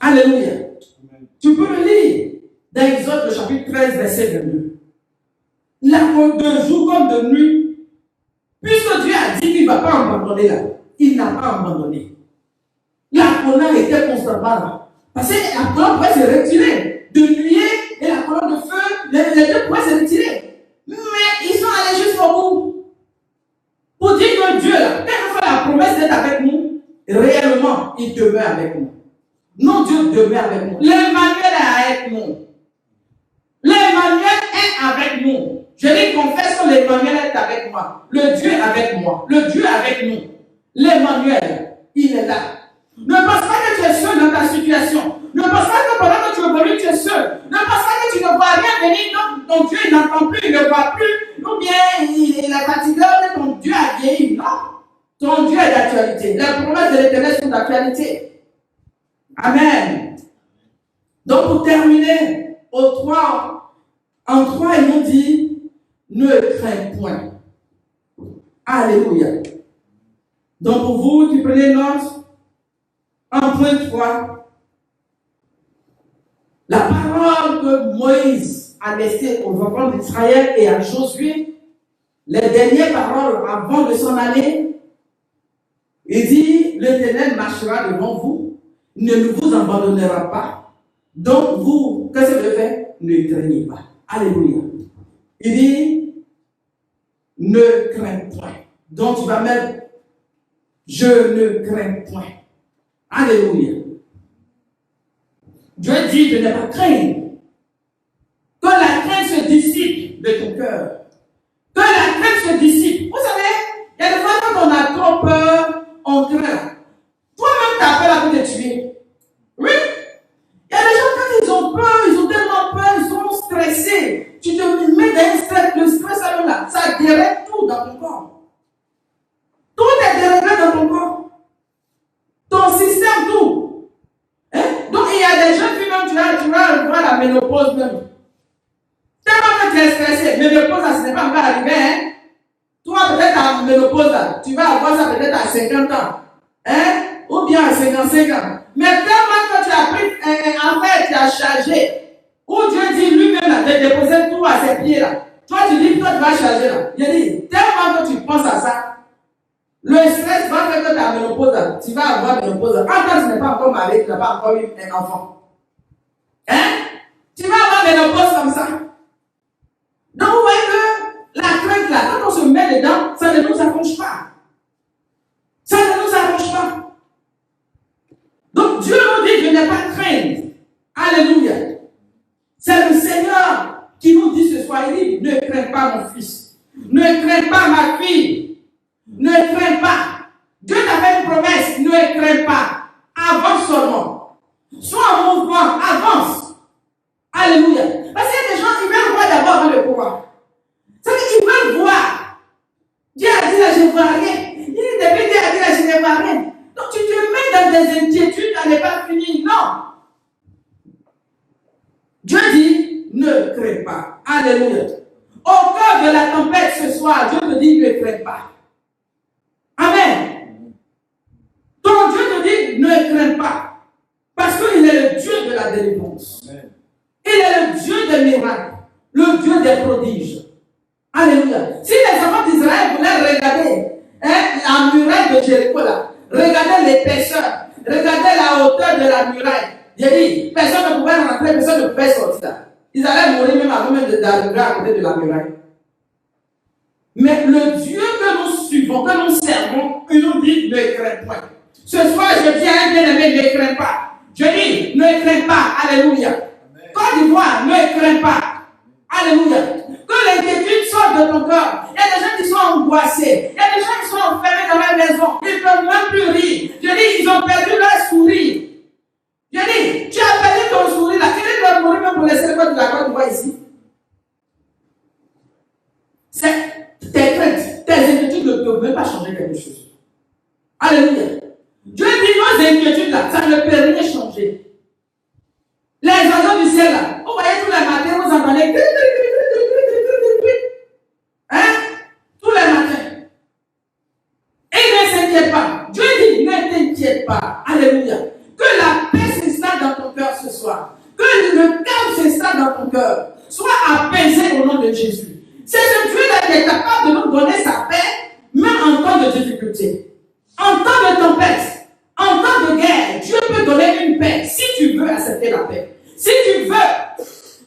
Alléluia. Tu peux le lire dans Exode, le chapitre 13, verset 22. La colonne de jour comme de nuit, puisque Dieu a dit qu'il ne va pas abandonner là, il n'a pas abandonné. La colonne était constamment là. Parce que la colonne pouvait se retirer. De nuée et la colonne de feu, les deux pouvaient se retirer. Mais ils sont allés jusqu'au bout. Pour dire que Dieu, là, quand il fait la promesse d'être avec nous, réellement, il demeure avec nous. Non, Dieu demeure avec nous. L'Emmanuel est avec nous. L'Emmanuel est avec nous. Je dis, confesse que l'Emmanuel est avec moi. Le Dieu est avec moi. Le Dieu est avec nous. L'Emmanuel, il est là. Ne pense pas que tu es seul dans ta situation. Ne pense pas que pendant que tu évolues, tu es seul. Ne pense pas que tu ne vois rien venir. Donc, ton Dieu n'entend plus, il ne voit plus. Ou bien il est fatigué, ton Dieu a vieilli. Non. Ton Dieu est d'actualité. Les promesses de l'Éternel sont d'actualité. Amen. Donc, pour terminer, en 3, ils nous dit, ne crains point. Alléluia. Donc, pour vous qui prenez note, en point 3, La parole que Moïse a laissée aux enfants d'Israël et à Josué, les dernières paroles avant de s'en aller, il dit, l'Éternel marchera devant vous, ne vous abandonnera pas. Donc vous, qu'est-ce que vous faites? Ne craignez pas. Alléluia. Il dit, ne crains point. Donc tu vas mettre, je ne crains point. Alléluia. Dieu dit de ne pas craindre. Que la crainte se dissipe de ton cœur. Que la crainte se dissipe. Vous savez, il y a des fois quand on a trop peur, on craint. Toi-même, tu as peur à te tuer. Oui. Il y a des gens, quand ils ont peur, ils ont tellement peur, ils sont stressés. Tu te mets dans un stress, le stress là, ça dérègle tout dans ton corps. Tout est déréglé dans ton corps. Ton système, tout. Hein? Donc, il y a des gens qui, même, tu vas voir la ménopause même. Tellement que tu es stressé, ménopause, ça, ce n'est pas encore arrivé, hein? Toi, peut-être à ménopause, là, tu vas avoir ça peut-être à 50 ans. Hein? Ou bien à 55 ans. Mais tellement que tu as pris, en fait, tu as chargé. Où Dieu dit lui-même, là, de déposer tout à ses pieds, là. Toi, tu dis, toi, tu vas charger, là. Il dit, tellement que tu penses à ça, le stress va faire que tu as ménopause, là. Tu vas avoir ménopause, là. Quand tu n'es pas encore marié, tu n'as pas encore eu un enfant. Hein? Tu vas avoir ménopause comme ça. Donc, vous voyez que la crainte, là, quand on se met dedans, ça ne nous arrange pas. Ça ne nous arrange pas. Donc, Dieu nous dit de ne pas craindre. Alléluia. C'est le Seigneur qui nous dit ce soir, il dit, ne crains pas mon fils. Ne crains pas ma fille. Ne crains pas. Dieu t'a fait une promesse, ne crains pas. Avance seulement. Sois en mouvement, avance. Alléluia. Parce qu'il y a des gens qui veulent voir d'abord le pouvoir. C'est-à-dire qu'ils veulent voir. Dieu a dit là, je ne vois rien. Il dit, depuis Dieu a dit là, je ne vois rien. Donc tu te mets dans des inquiétudes, ça n'est pas fini. Non. Dieu dit, ne crains pas. Alléluia. Au cœur de la tempête ce soir, Dieu te dit, ne crains pas. Amen. Donc Dieu te dit, ne crains pas. Parce qu'il est le Dieu de la délivrance. Amen. Il est le Dieu des miracles, le Dieu des prodiges. Alléluia. Si les enfants d'Israël voulaient regarder la muraille de Jéricho, là, regarder l'épaisseur, regarder la hauteur de la muraille, j'ai dit, personne ne pouvait rentrer, personne ne pouvait sortir. Ils allaient mourir même avant même d'arriver à côté de la muraille. Mais le Dieu que nous suivons, que nous servons, il nous dit, ne crains pas. Ce soir, je dis à un bien-aimé, ne crains pas. Je dis, ne crains pas. Alléluia. Côte d'Ivoire, ne crains pas. Alléluia. Que l'inquiétude sorte de ton cœur. Il y a des gens qui sont angoissés. Il y a des gens qui sont enfermés dans la maison. Ils ne peuvent même plus rire. Je dis, ils ont perdu leur sourire. Je dis, tu as perdu ton sourire là. Tu dois mourir même pour laisser le code de la Côte d'Ivoire ici. C'est tes craintes, tes inquiétudes ne peuvent même pas changer quelque chose. Alléluia. Dieu dit, nos inquiétudes là, ça ne peut rien changer. Les oiseaux du ciel là, vous voyez tous les matins, vous entendez hein? Tous les matins. Et ne s'inquiète pas. Dieu dit, ne t'inquiète pas. Alléluia. Que la paix s'installe dans ton cœur ce soir. Que le calme s'installe dans ton cœur. Sois apaisé au nom de Jésus. C'est ce Dieu-là qui est capable de nous donner sa paix, même en temps de difficulté. En temps de tempête, en temps de guerre, Dieu peut donner une paix si tu veux accepter la paix. Si tu veux,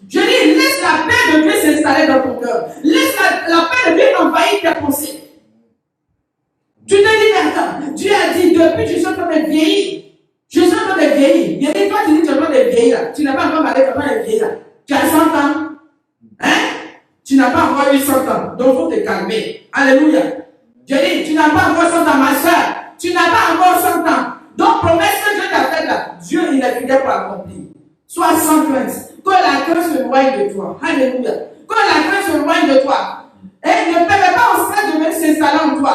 je dis, laisse la paix de Dieu s'installer dans ton cœur. Laisse la paix de Dieu envahir tes pensées. Tu te dis, mais attends, Dieu a dit, depuis que je suis en train de vieillir, je suis en train de vieillir. Il dit, toi tu dis que tu es en train de vieillir là. Tu n'as pas encore marié, tu es en train de vieillir là. Tu as 100 ans. Hein? Tu n'as pas encore eu 100 ans. Donc il faut te calmer. Alléluia. Je dis, tu n'as pas encore 100 ans, ma soeur. Tu n'as pas encore 100 ans. Donc promesse que Dieu t'a faite là, Dieu il est fidèle pour accomplir. Sois sans crainte. Que la crainte se noie de toi. Alléluia. Que la crainte se noie de toi. Et ne permets pas au stress de venir s'installer en toi.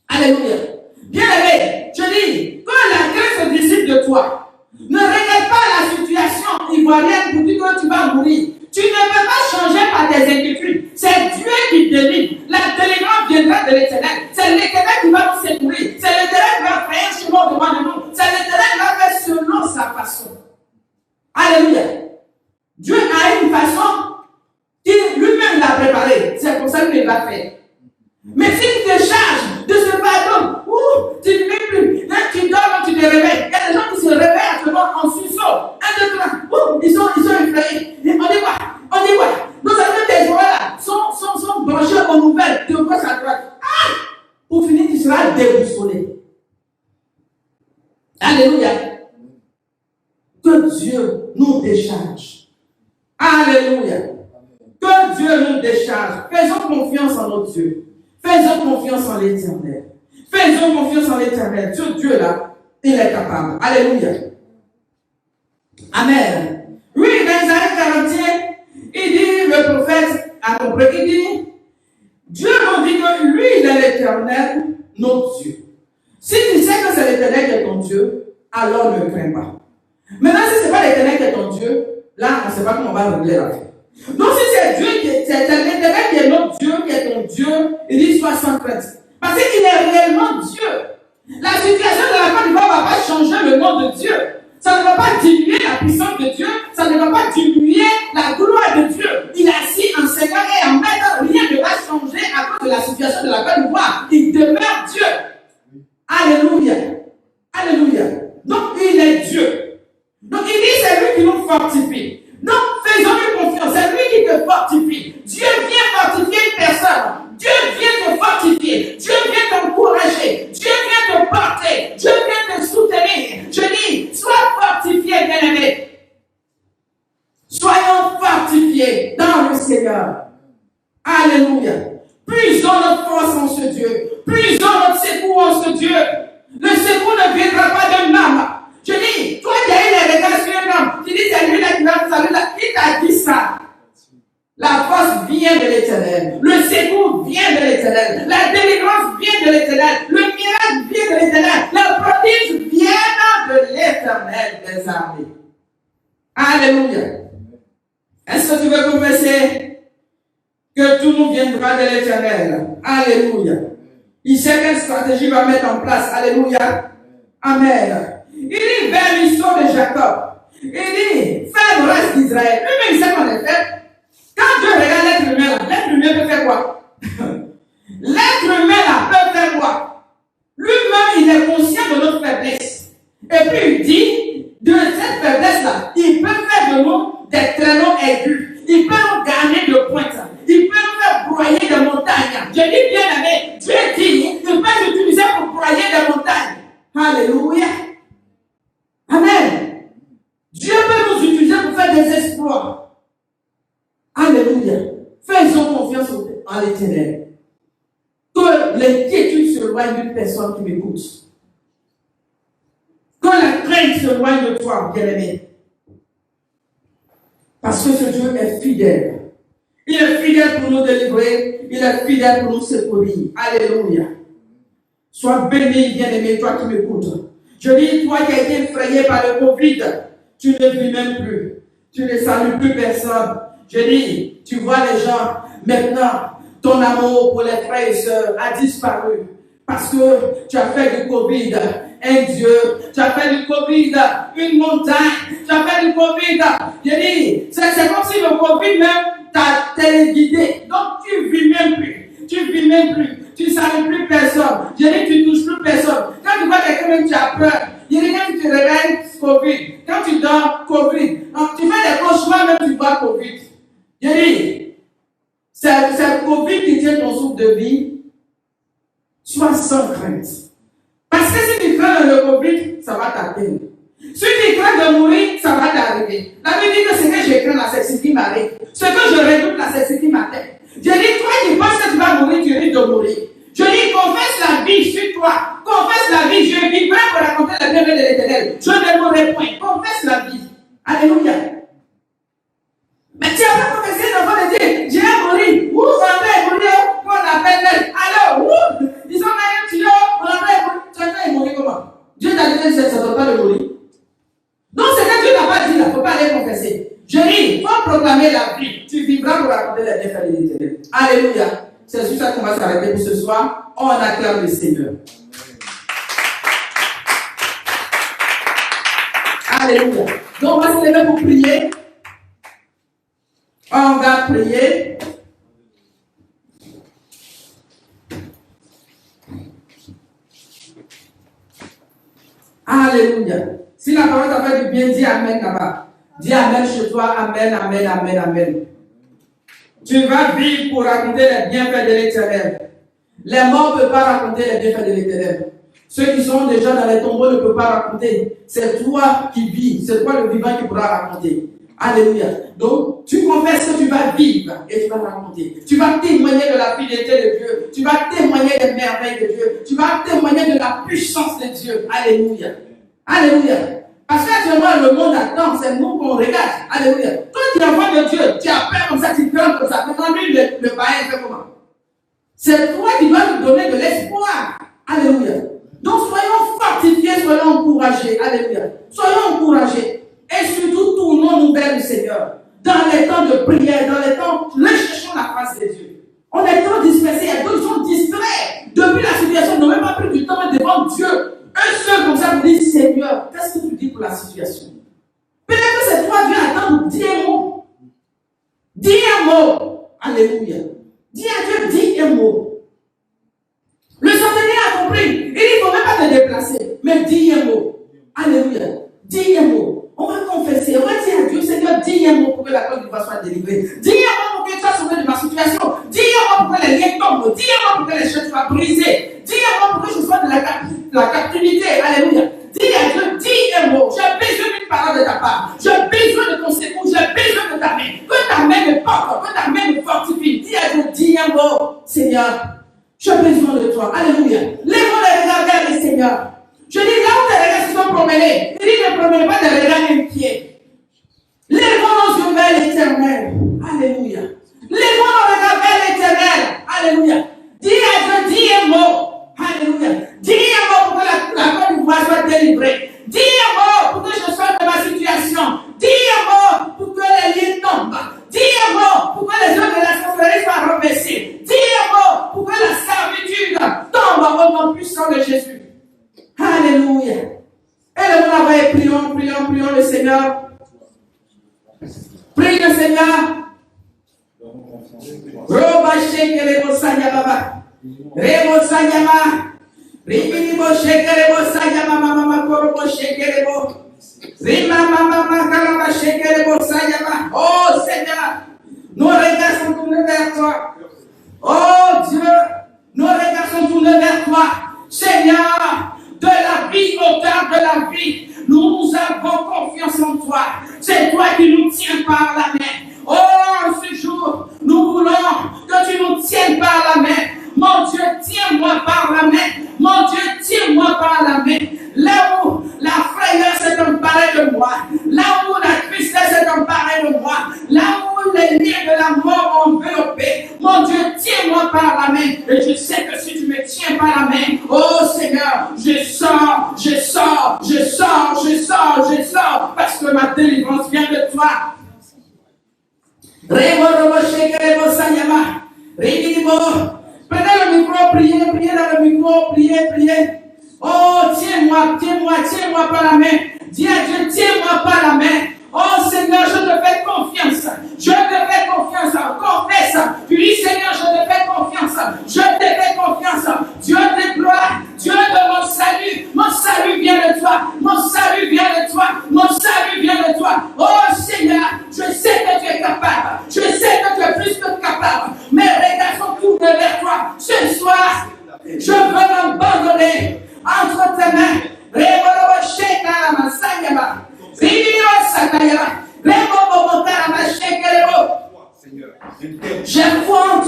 Alléluia. Bien aimé, je dis, que la crainte se dissipe de toi. Ne regarde pas la situation ivoirienne pour dire que tu vas mourir. Tu ne peux pas changer par tes inquiétudes. C'est Dieu qui délivre. La délivrance viendra de l'Éternel. C'est l'Éternel qui va nous secourir. C'est l'Éternel qui va faire un chemin devant de nous. C'est l'Éternel qui va faire selon sa façon. Alléluia. il va faire. Mais si tu te charges de ce fardeau, tu ne fais plus. Là, tu dors, tu te réveilles. Il y a des gens qui se réveillent actuellement en sursaut. Un, deux, trois. Ils sont effrayés. On dit quoi? Nos amis des joueurs là sont branchés aux nouvelles de gauche à droite. Pour finir, tu seras déboussolé. Alléluia. Que Dieu nous décharge. Alléluia. Que Dieu nous décharge. Faisons confiance en notre Dieu. Faisons confiance en l'Éternel. Faisons confiance en l'Éternel. Ce Dieu-là, il est capable. Alléluia. Amen. Oui, dans Isaïe 41, il dit, le prophète a compris, il dit, Dieu nous dit que lui, il est l'Éternel, notre Dieu. Si tu sais que c'est l'Éternel qui est ton Dieu, alors ne crains pas. Maintenant, si ce n'est pas l'Éternel qui est ton Dieu, là, on ne sait pas comment on va régler l'affaire. Donc, si c'est Dieu c'est l'Éternel qui est notre Dieu, qui est ton Dieu, il dit sois sans crainte. Parce qu'il est réellement Dieu. La situation de la Côte d'Ivoire ne va pas changer le nom de Dieu. Ça ne va pas diminuer la puissance de Dieu. Ça ne va pas diminuer la gloire de Dieu. Il est assis en Seigneur et en maître. Rien ne va changer à cause de la situation de la Côte d'Ivoire. Il demeure Dieu. Alléluia. Alléluia. Donc, il est Dieu. Donc, il dit c'est lui qui nous fortifie. Donc, faisons-lui confiance. C'est lui qui te fortifie. Dieu vient fortifier une personne. Dieu vient te fortifier. Dieu vient t'encourager. Dieu vient te porter. Dieu vient te soutenir. Je dis, sois fortifié, bien-aimé. Soyons fortifiés dans le Seigneur. Alléluia. Puisons notre force en ce Dieu. Puisons notre secours en ce Dieu. Le secours ne viendra pas d'un homme. Je dis, toi qui as eu les regards sur un homme, tu dis, c'est lui là qui va te saluer là. Qui t'a dit ça? La force vient de l'Éternel. Le secours vient de l'Éternel. La délivrance vient de l'Éternel. Le miracle vient de l'Éternel. Le prodige vient de l'Éternel des armées. Alléluia. Est-ce que tu veux confesser que tout nous viendra de l'Éternel? Alléluia. Il sait quelle stratégie va mettre en place. Alléluia. Amen. Il dit vers l'histoire de Jacob. Il dit faire le reste d'Israël. Lui-même, il sait qu'on est fait. Quand Dieu regarde l'être humain là, l'être humain peut faire quoi? L'être humain là peut faire quoi? Lui-même, il est conscient de notre faiblesse. Et puis il dit, de cette faiblesse là, il peut faire de nous des traîneaux aigus. Il peut nous gagner de pointe. Il peut nous faire broyer des montagnes. Je dis bien aimé, Dieu dit, il peut nous utiliser pour broyer des montagnes. Alléluia. Amen. Dieu peut nous utiliser pour faire des exploits. Alléluia. Faisons confiance en l'Éternel. Que l'inquiétude se loigne d'une personne qui m'écoute. Que la crainte se loigne de toi, bien-aimé. Parce que ce Dieu est fidèle. Il est fidèle pour nous délivrer. Il est fidèle pour nous secourir. Alléluia. Sois béni, bien-aimé, toi qui m'écoutes. Je dis, toi qui as été effrayé par le Covid, tu ne vis même plus. Tu ne salues plus personne. Je dis, tu vois les gens, maintenant, ton amour pour les frères et sœurs a disparu. Parce que tu as fait du Covid un Dieu. Tu as fait du Covid une montagne. Tu as fait du Covid. Je dis, c'est comme si le Covid même t'a téléguidé. Donc tu ne vis même plus. Tu vis même plus. Tu ne salues plus personne. Je dis, tu ne touches plus personne. Quand tu vois quelqu'un même, tu as peur. Je dis, quand tu te réveilles, Covid. Quand tu dors, Covid. Donc, tu fais des cauchemars, même tu vois Covid. Je dis, c'est le Covid qui tient ton souffle de vie. Sois sans crainte. Parce que si tu crains le Covid, ça va t'atteindre. Si tu crains de mourir, ça va t'arriver. La Bible dit que ce que je crains là, c'est ce qui m'arrive. Ce que je redoute là, c'est ce qui m'atteint. Je dis, toi qui penses que tu vas mourir, tu risques de mourir. Je dis, confesse la vie sur toi. Confesse la vie. Je vivrai pour raconter la bienvenue de l'Éternel. Je ne mourrai point. Confesse la vie. Alléluia. Mais tu n'as pas confessé devant le Dieu. J'ai mourir. Où on va mourir? On appelle elle. Alors, où? Ils ont un tuyau. On appelle mourir. Tu vas mourir comment? Dieu t'a dit que ça ne doit pas le mourir. Donc, c'est que Dieu n'a pas dit là. Il ne faut pas aller confesser. Je dis, il faut proclamer la vie. Tu vivras pour raconter la bienvenue de l'Éternel. Alléluia. C'est sur ça qu'on va s'arrêter pour ce soir. On acclame le Seigneur. Alléluia. Donc, on va se lever pour prier. On va prier. Alléluia. Si la parole t'a fait du bien, dis Amen là-bas. Dis Amen chez toi. Amen, Amen, Amen, Amen. Tu vas vivre pour raconter les bienfaits de l'Éternel. Les morts ne peuvent pas raconter les bienfaits de l'Éternel. Ceux qui sont déjà dans les tombeaux ne peuvent pas raconter. C'est toi qui vis. C'est toi le vivant qui pourra raconter. Alléluia. Donc, tu confesses que tu vas vivre et tu vas raconter. Tu vas témoigner de la fidélité de Dieu. Tu vas témoigner des merveilles de Dieu. Tu vas témoigner de la puissance de Dieu. Alléluia. Alléluia. Parce qu'actuellement, le monde attend, c'est nous qu'on regarde. Alléluia. Toi, tu es enfant de Dieu, tu as peur comme ça, tu crains comme ça. Maintenant, lui, le païen fait comment? C'est toi qui dois nous donner de l'espoir. Alléluia. Donc, soyons fortifiés, soyons encouragés. Alléluia. Soyons encouragés. Et surtout, tournons-nous vers le Seigneur. Dans les temps de prière, dans les temps, recherchons la face de Dieu. On est trop dispersés, il y a d'autres qui sont distraits. Depuis la situation, ils n'ont même pas pris du temps devant Dieu. Eux seuls comme ça vous disent, Seigneur, qu'est-ce que tu dis pour la situation? Peut-être que c'est toi, Dieu attend, dis un mot. Dis un mot. Alléluia. Dis à Dieu, dis un mot. Le centenier a compris. Il dit, il ne faut même pas te déplacer. Mais dis un mot. Alléluia. Dis un mot. On va confesser. On va dire à Dieu, Seigneur, dis un mot pour que la Côte d'Ivoire soit délivrée. Dis un mot pour que tu sois sauvé de ma situation. Dis un mot pour que les liens tombent. Dis un mot pour que les chaînes soient brisées. Dis un mot pour que je sois de la captivité. Alléluia. Dis à Dieu, dis un mot. J'ai besoin d'une parole de ta part. J'ai besoin de ton secours. J'ai besoin de ta main. Que ta main me porte. Que ta main me fortifie. Dis à Dieu, dis un mot. Seigneur, j'ai besoin de toi. Alléluia. Lève les regards vers le Seigneur. Je dis, là où tes regards se sont promenés, il dit, ne promenez pas des regards inquiets. Lèvons nos yeux vers l'Éternel. Alléluia. Lèvons nos regards vers l'Éternel. Alléluia. Dis à Dieu, dis un mot. Alléluia. Dis un mot pour que la Côte d'Ivoire soit délivrée. Dis un mot pour que je sorte de ma situation. Dis un mot pour que les liens tombent. Dis un mot pour que les œuvres de la sorcellerie soient reversées. Dis un mot pour que la servitude tombe au nom puissant de Jésus. Alléluia. Et le monde et prions le Seigneur. Prie le Seigneur. Roba shekere bosanya baba. Rebo sanyama. Ribini bo shekere bosanya mama korobo shekere bo. Rima mama karaba shekere bosanya. Oh Seigneur, nos regards sont tournés vers toi. Oh Dieu, nos regards sont tournés vers toi. Seigneur, de la vie au temps de la vie, nous avons confiance en toi. C'est toi qui nous tiens par la main. Oh, ce jour, nous voulons que tu nous tiennes par la main. Mon Dieu, tiens-moi par la main. Mon Dieu, tiens-moi par la main. Là où la frayeur s'est emparée de moi, là où la tristesse s'est emparée de moi, là où les liens de la mort ont enveloppé, mon Dieu, tiens-moi par la main. Et je sais que si tu me tiens par la main, oh Seigneur, je sors, parce que ma délivrance vient de toi. Prenez le micro, priez dans le micro, priez. Oh, tiens-moi par la main. Dis à Dieu, tiens-moi par la main. Oh Seigneur, je te fais confiance. Confesse. Tu dis Seigneur, je te fais confiance. Dieu de gloire, Dieu de mon salut. Mon salut vient de toi. Oh Seigneur, je sais que tu es capable. Je sais que tu es plus que capable. Mes regards sont tournés vers toi. Ce soir, je veux m'abandonner entre tes mains. J'ai foi en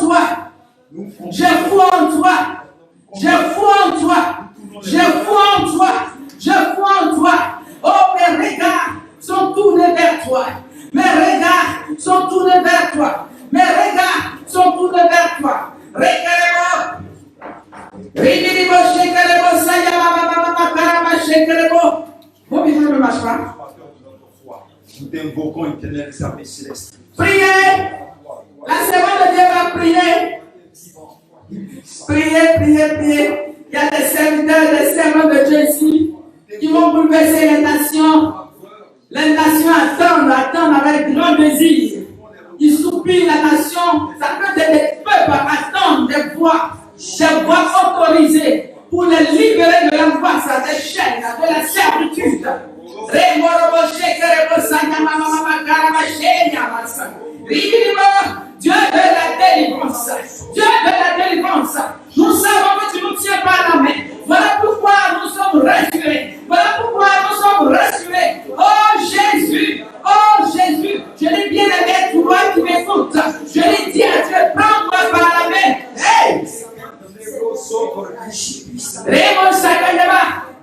toi. Oh, mes regards sont tournés vers toi. Combien ne marche pas? Nous t'invoquons, éternel des armées célestes. Priez. La servante de Dieu va prier. Priez. Il y a des serviteurs, des servants de Dieu ici qui vont bouleverser les nations. Les nations attendent avec grand désir. Ils soupirent la nation. Ça peut être des peuples attendent des voix autorisées pour les libérer de l'angoisse, des chaînes, de la servitude. délivrance. Dieu de la délivrance. Nous savons que tu nous tiens par la main. Voilà pourquoi nous sommes rassurés. Voilà pourquoi nous sommes rassurés. Oh Jésus, je l'ai bien aimé, toi qui m'écoutes. Je l'ai dit à Dieu, prends-moi par la main. Hey!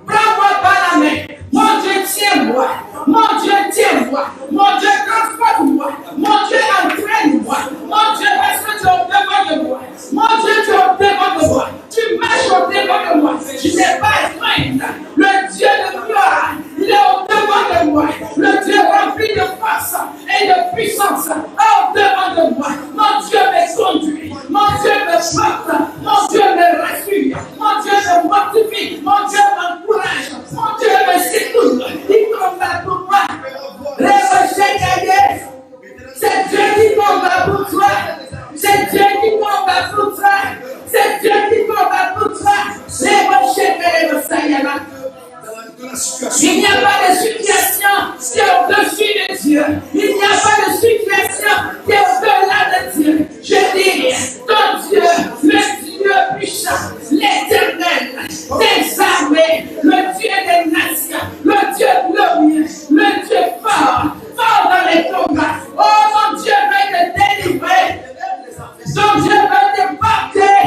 Prends-moi par la main. Mon Dieu, tiens-moi. Mon Dieu, tiens-moi. Mon Dieu, transporte-moi. Mon Dieu, entraîne-moi. Mon Dieu, parce que tu es au devant de moi. Mon Dieu, tu es au devant de moi. Tu marches au devant de moi. Je n'ai pas à craindre. Le Dieu de gloire, il est au devant de moi. Le Dieu rempli de force et de puissance au devant de moi. Mon Dieu me conduit. Mon Dieu me porte. Mon Dieu me rassure. Mon Dieu me mortifie. Mon Dieu m'encourage. Mon Dieu me secoue. Il combat pour moi. C'est Dieu qui combat pour toi. C'est Dieu qui combat pour toi. C'est Dieu qui combat pour toi. Il n'y a pas de situation qui est au-dessus de Dieu. Il n'y a pas de situation qui est au-delà de Dieu. Je dis, ton Dieu, le Dieu puissant, l'éternel, des armées, le Dieu des nations, le Dieu glorieux, le Dieu fort, fort dans les combats. Oh, mon Dieu veut te délivrer. Ton Dieu veut te porter.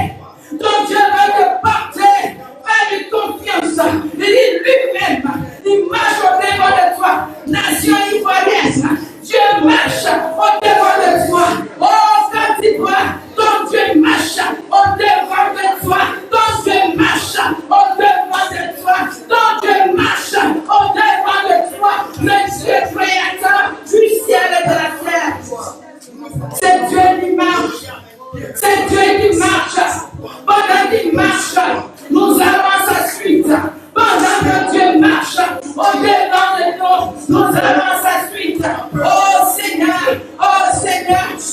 Ton Dieu veut te porter. Fais-lui confiance. Il dit lui-même, il marche au devant de toi. Nation ivoirienne, Dieu marche au devant de toi. Oh, quand tu vois, ton Dieu marche au devant de toi. Ton Dieu marche au devant de toi. Ton Dieu marche au devant de toi. Le Dieu créateur du ciel et de la terre. C'est Dieu qui marche. C'est Dieu qui marche. Pendant qu'il marche, nous allons à sa suite. Pendant que Dieu marche au devant de nous, nous allons à sa suite. Oh Seigneur,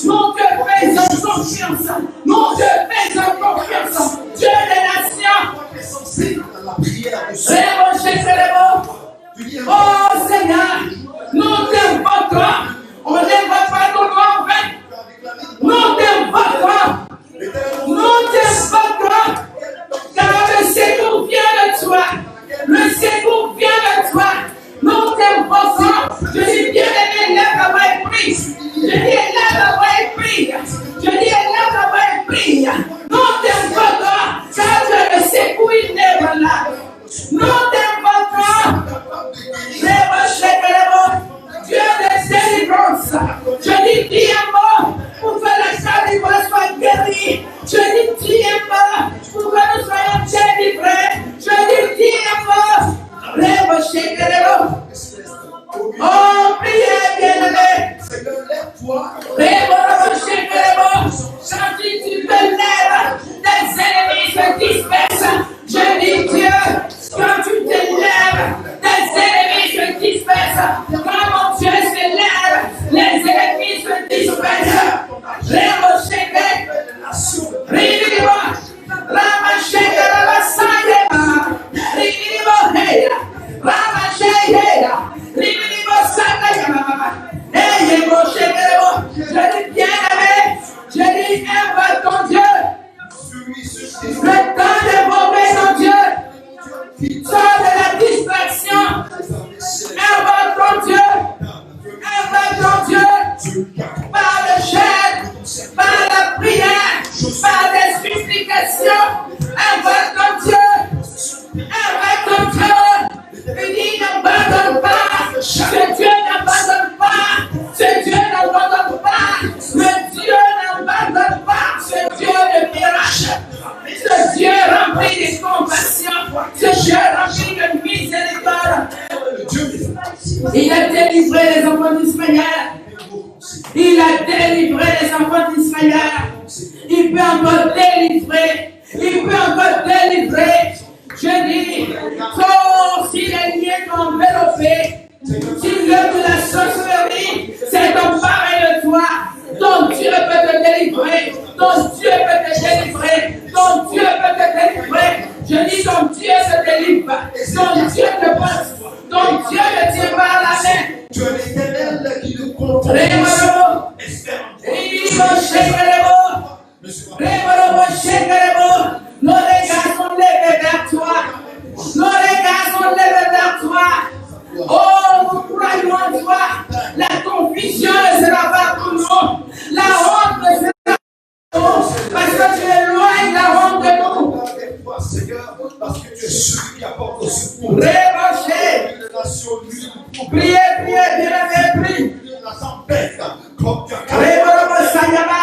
nous te faisons confiance. Nous te faisons confiance. Dieu des nations. Oh Seigneur, nous t'invoquons. On n'invoque pas ton nom vain. Nous t'invoquons. Nous t'invoquons. Car le secours vient de toi. Le secours vient de toi. Nous t'invoquons. Je dis bien aimé, lève la voix et prie. Je dis lève la voix et prie. Je dis lève la voix et prie. Nous t'invoquons. Car le secours il n'est pas là. Nous t'invoquons. Dieu de délivrance. Je dis dis un mot pour que la délivrance soit guérie. Je dis dis un mot pour que nous soyons délivrés. Je dis dis un mot. Oh, priez bien-aimé. Quand tu te lèves, tes ennemis se dispersent. Je dis Dieu, quand tu te lèves, tes ennemis se dispersent. Quand mon Dieu se lève, les ennemis se dispersent. Je dis bien aimé, je dis invoque ton Dieu. Le temps d'invoquer ton Dieu. Sors de la distraction. Invoque ton Dieu. Invoque ton Dieu. Par le jeûne, par la prière, par des supplications. Invoque ton Dieu. Invoque ton Dieu. Il dit n'abandonne pas. Ce Dieu n'abandonne pas. Ce Dieu n'abandonne pas. Le Dieu n'abandonne pas. Ce Dieu de miracles. Ce Dieu rempli de compassion. Ce Dieu rempli de miséricorde. Il a délivré les enfants d'Israël. Il a délivré les enfants d'Israël. Il peut encore délivrer. Il peut encore délivrer. Je dis, si les liens sont enveloppés, si l'œuvre de la sorcellerie s'est emparé de toi, ton Dieu peut te délivrer. Ton Dieu peut te délivrer. Ton Dieu peut te délivrer. Je dis, ton Dieu se délivre. Ton Dieu te passe. Ton Dieu te tient par la main. Tu es l'Éternel qui nous contrôle. celui qui apporte le secours. Rébauché. Les nations libres pour Priez, bien-aimé, prie. la tempête. Comme tu as Rébauché, Sayaba.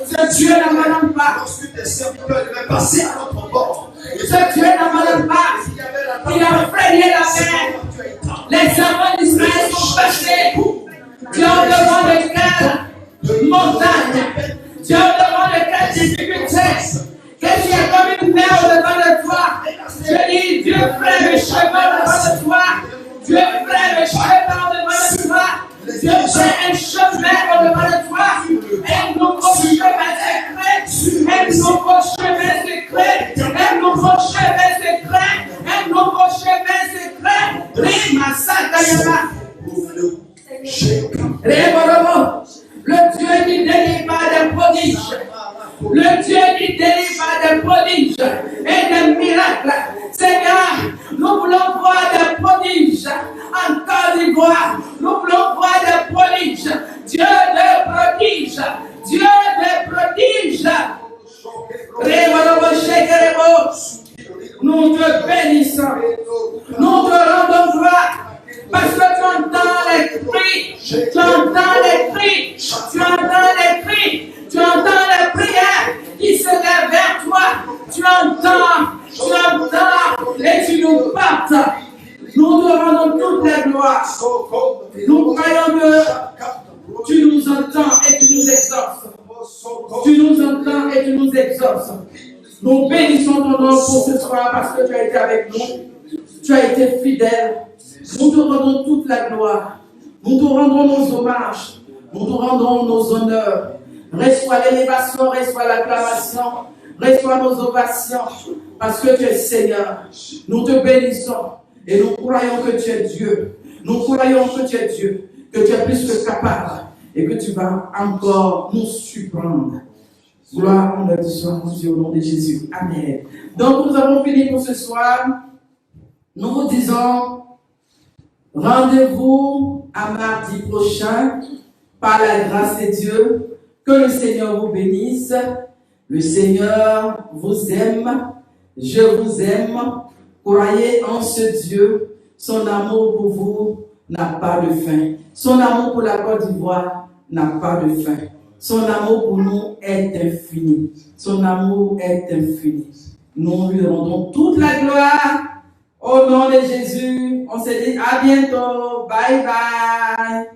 Ce Dieu n'abandonne pas. lorsque tes serviteurs devaient passer à notre bord. Ce Dieu n'abandonne pas. Il a frayé la mer. Les enfants d'Israël sont passés. Tu as devant le cœur montagne. Tu as devant le cœur difficulté. Que tu es comme une mer devant de toi. Je dis, Dieu ferait le chemin devant de toi. Dieu ferait le chemin devant de toi. Dieu ferait un chemin devant de toi. Un nouveau chemin secret. Un nouveau chemin secret. Un nouveau chemin secret. Un nouveau chemin secret. Rima Sakayama. Le Dieu qui délivre des prodiges. Le Dieu qui délivre des prodiges et des miracles. Seigneur, nous voulons voir des prodiges en Côte d'Ivoire. Nous voulons voir des prodiges. Dieu des prodiges. Dieu des prodiges. Nous te bénissons. Nous te rendons gloire. Parce que tu entends les cris. Tu entends les cris. Tu entends les cris. Tu entends les prières qui se lèvent vers toi. Tu entends et tu nous portes. Nous te rendons toute la gloire. Nous croyons que tu nous entends et tu nous exauces. Tu nous entends et tu nous exauces. Nous bénissons ton nom pour ce soir parce que tu as été avec nous. Tu as été fidèle. Nous te rendons toute la gloire. Nous te rendons nos hommages. Nous te rendons nos honneurs. Reçois l'élévation, reçois l'acclamation, reçois nos ovations, parce que tu es Seigneur. Nous te bénissons et nous croyons que tu es Dieu. Nous croyons que tu es Dieu, que tu es plus que capable et que tu vas encore nous surprendre. Gloire, on te soit au nom de Jésus. Amen. Donc nous avons fini pour ce soir. Nous vous disons rendez-vous à mardi prochain par la grâce de Dieu. Que le Seigneur vous bénisse. Le Seigneur vous aime. Je vous aime. Croyez en ce Dieu. Son amour pour vous n'a pas de fin. Son amour pour la Côte d'Ivoire n'a pas de fin. Son amour pour nous est infini. Son amour est infini. Nous lui rendons toute la gloire. Au nom de Jésus, on se dit à bientôt. Bye bye.